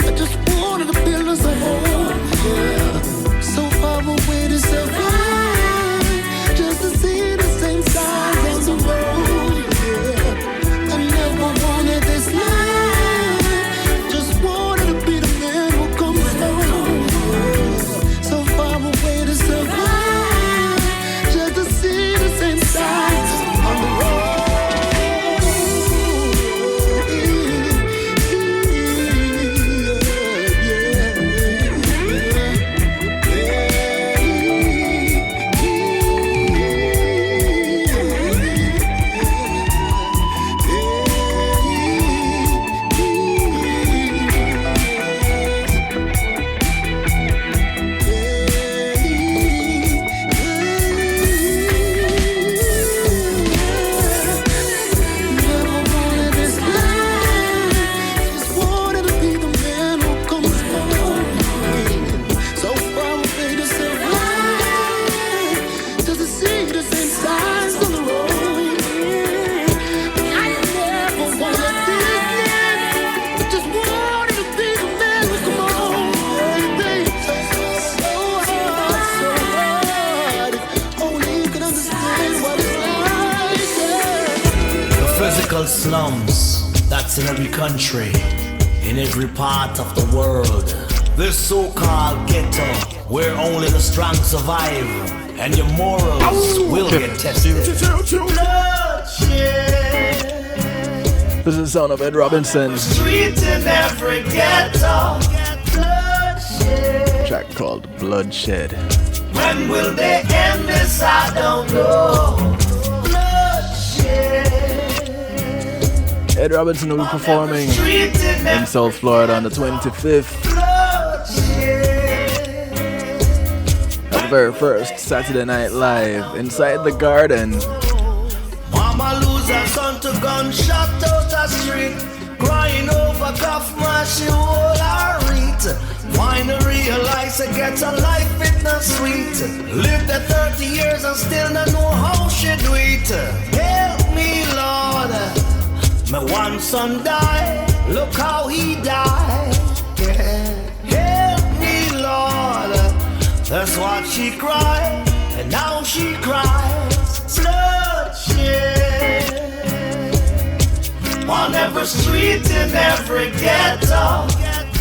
I just wanted to build us a home. Yeah. So far away to survive, just to see the same signs on the road. Yeah. I never wanted this life. Just wanted to be the man who comes home. Yeah. So far away to survive, just to see the same signs on the road. Physical slums, that's in every country, in every part of the world. This so-called ghetto, where only the strong survive, and your morals will get tested. This is the sound of Ed Robinson. Street in every ghetto. A track called Bloodshed. When will they end this? I don't know. Ed Robinson will be performing in South Florida on the 25th. The very first Saturday Night Live inside the Garden. Mama lose her son to gunshot out the street, crying over Kaufman, she hold her read. Finally realize I get a life it not sweet. Lived at 30 years and still not know how she do it. Help me, Lord. My one son died, look how he died. Yeah. Help me, Lord. That's what she cried, and now she cries. Bloodshed on every street in every ghetto.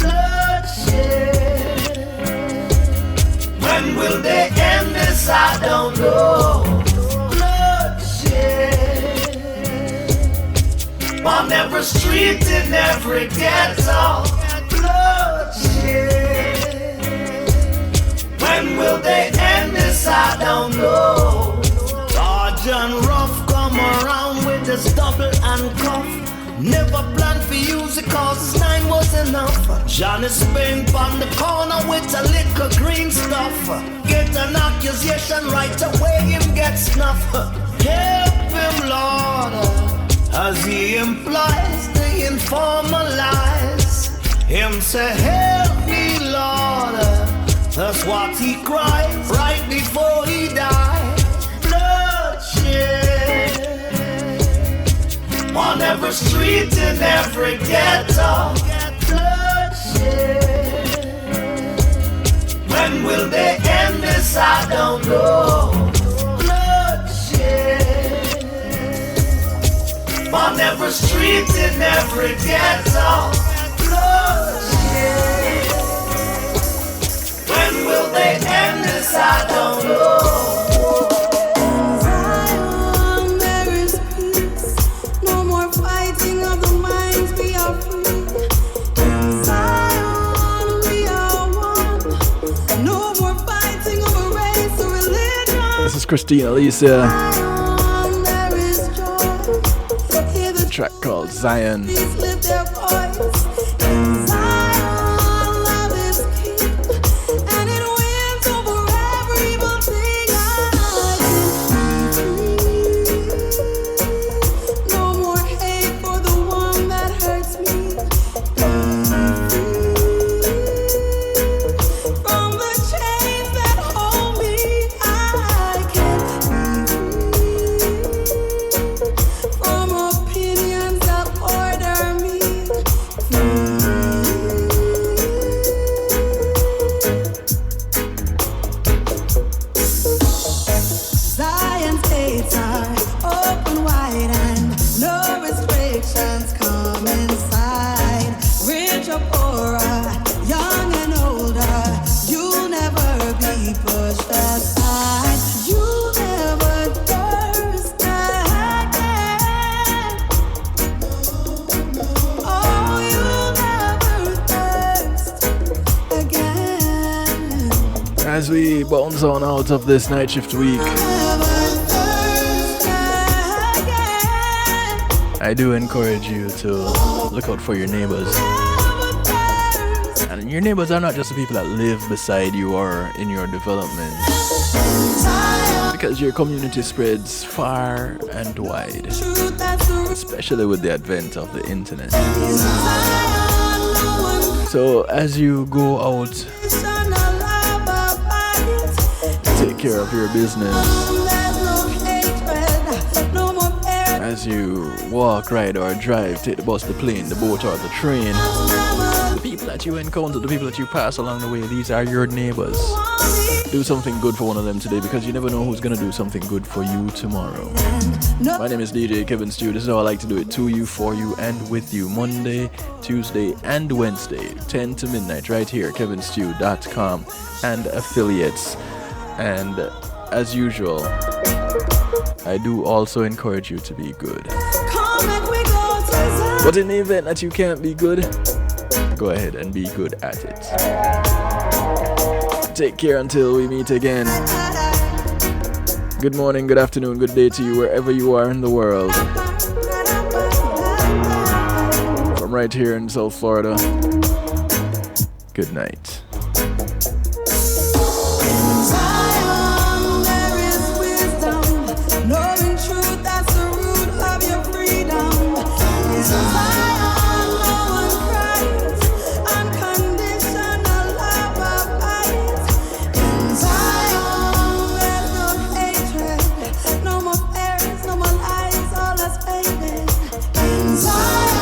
Bloodshed. When will they end this? I don't know. Bloodshed on every street in every ghetto. Bloodshed. When will they end this? I don't know. Dodge and Rough come around with this double handcuff. Never planned for use it cause his 9 was enough. Johnny Spain on the corner with a little green stuff. Get an accusation right away, him get snuff. Help him, Lord, as he implies the informer lies. Him say, help me, Lord. That's what he cries right before he dies. Bloodshed on every street in every ghetto. Bloodshed. When will they end this? I don't know. Bloodshed on every street in every ghetto. Bloodshed. When will they end this? I don't know. Zion, there is peace. No more fighting of the minds. We are free. In Zion, we are one. No more fighting over race or religion. This is Christina Alicia. Zion, there is joy. Hear the track called Zion. trees lift their voice. In Zion, love is king. And it wins over every evil thing. I can be free. No more hate for the one that hurts me. Be free from the chains that hold me. I can be free from opinions that order me. Zion's gates are open wide and no restrictions come inside. Rich or poorer, young and older, you'll never be pushed aside. You'll never thirst again. Oh, you'll never thirst again. As we bounce on out of this night shift week, I do encourage you to look out for your neighbors. And your neighbors are not just the people that live beside you or in your development, because your community spreads far and wide, especially with the advent of the internet. So as you go out, take care of your business. As you walk, ride, or drive, take the bus, the plane, the boat, or the train, the people that you encounter, the people that you pass along the way, these are your neighbors. Do something good for one of them today, because you never know who's gonna do something good for you tomorrow. My name is DJ Kevin Stew. This is how I like to do it: to you, for you, and with you. Monday, Tuesday, and Wednesday, 10 to midnight, right here, kevinstew.com and affiliates. And as usual, I do also encourage you to be good. But in the event that you can't be good, go ahead and be good at it. Take care until we meet again. Good morning, good afternoon, good day to you wherever you are in the world. From right here in South Florida, good night. Knowing truth, that's the root of your freedom. In Zion, no one cries. Unconditional love abides. In Zion, there's no hatred. No more fears, no more lies, all that's faded. In Zion,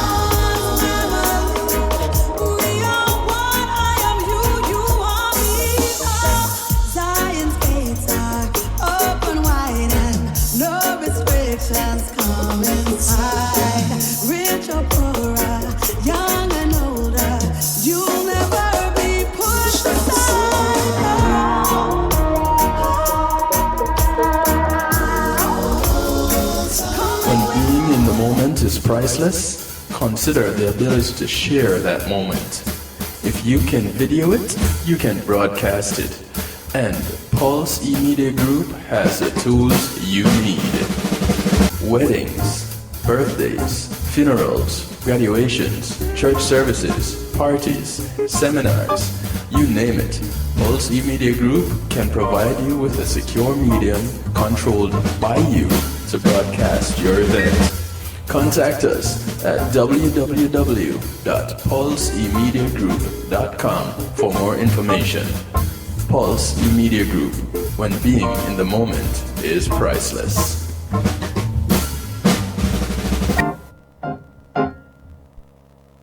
we are one. I am you, you are me. Oh, Zion's gates are open wide and no restrictions come inside. Rich or poorer, young and older, you'll never be pushed aside. When being in the moment is priceless, consider the ability to share that moment. If you can video it, you can broadcast it. And Pulse E-Media Group has the tools you need. Weddings, birthdays, funerals, graduations, church services, parties, seminars, you name it. Pulse E-Media Group can provide you with a secure medium controlled by you to broadcast your event. Contact us at www.pulsemediagroup.com for more information. Pulse E-Media Group, when being in the moment is priceless.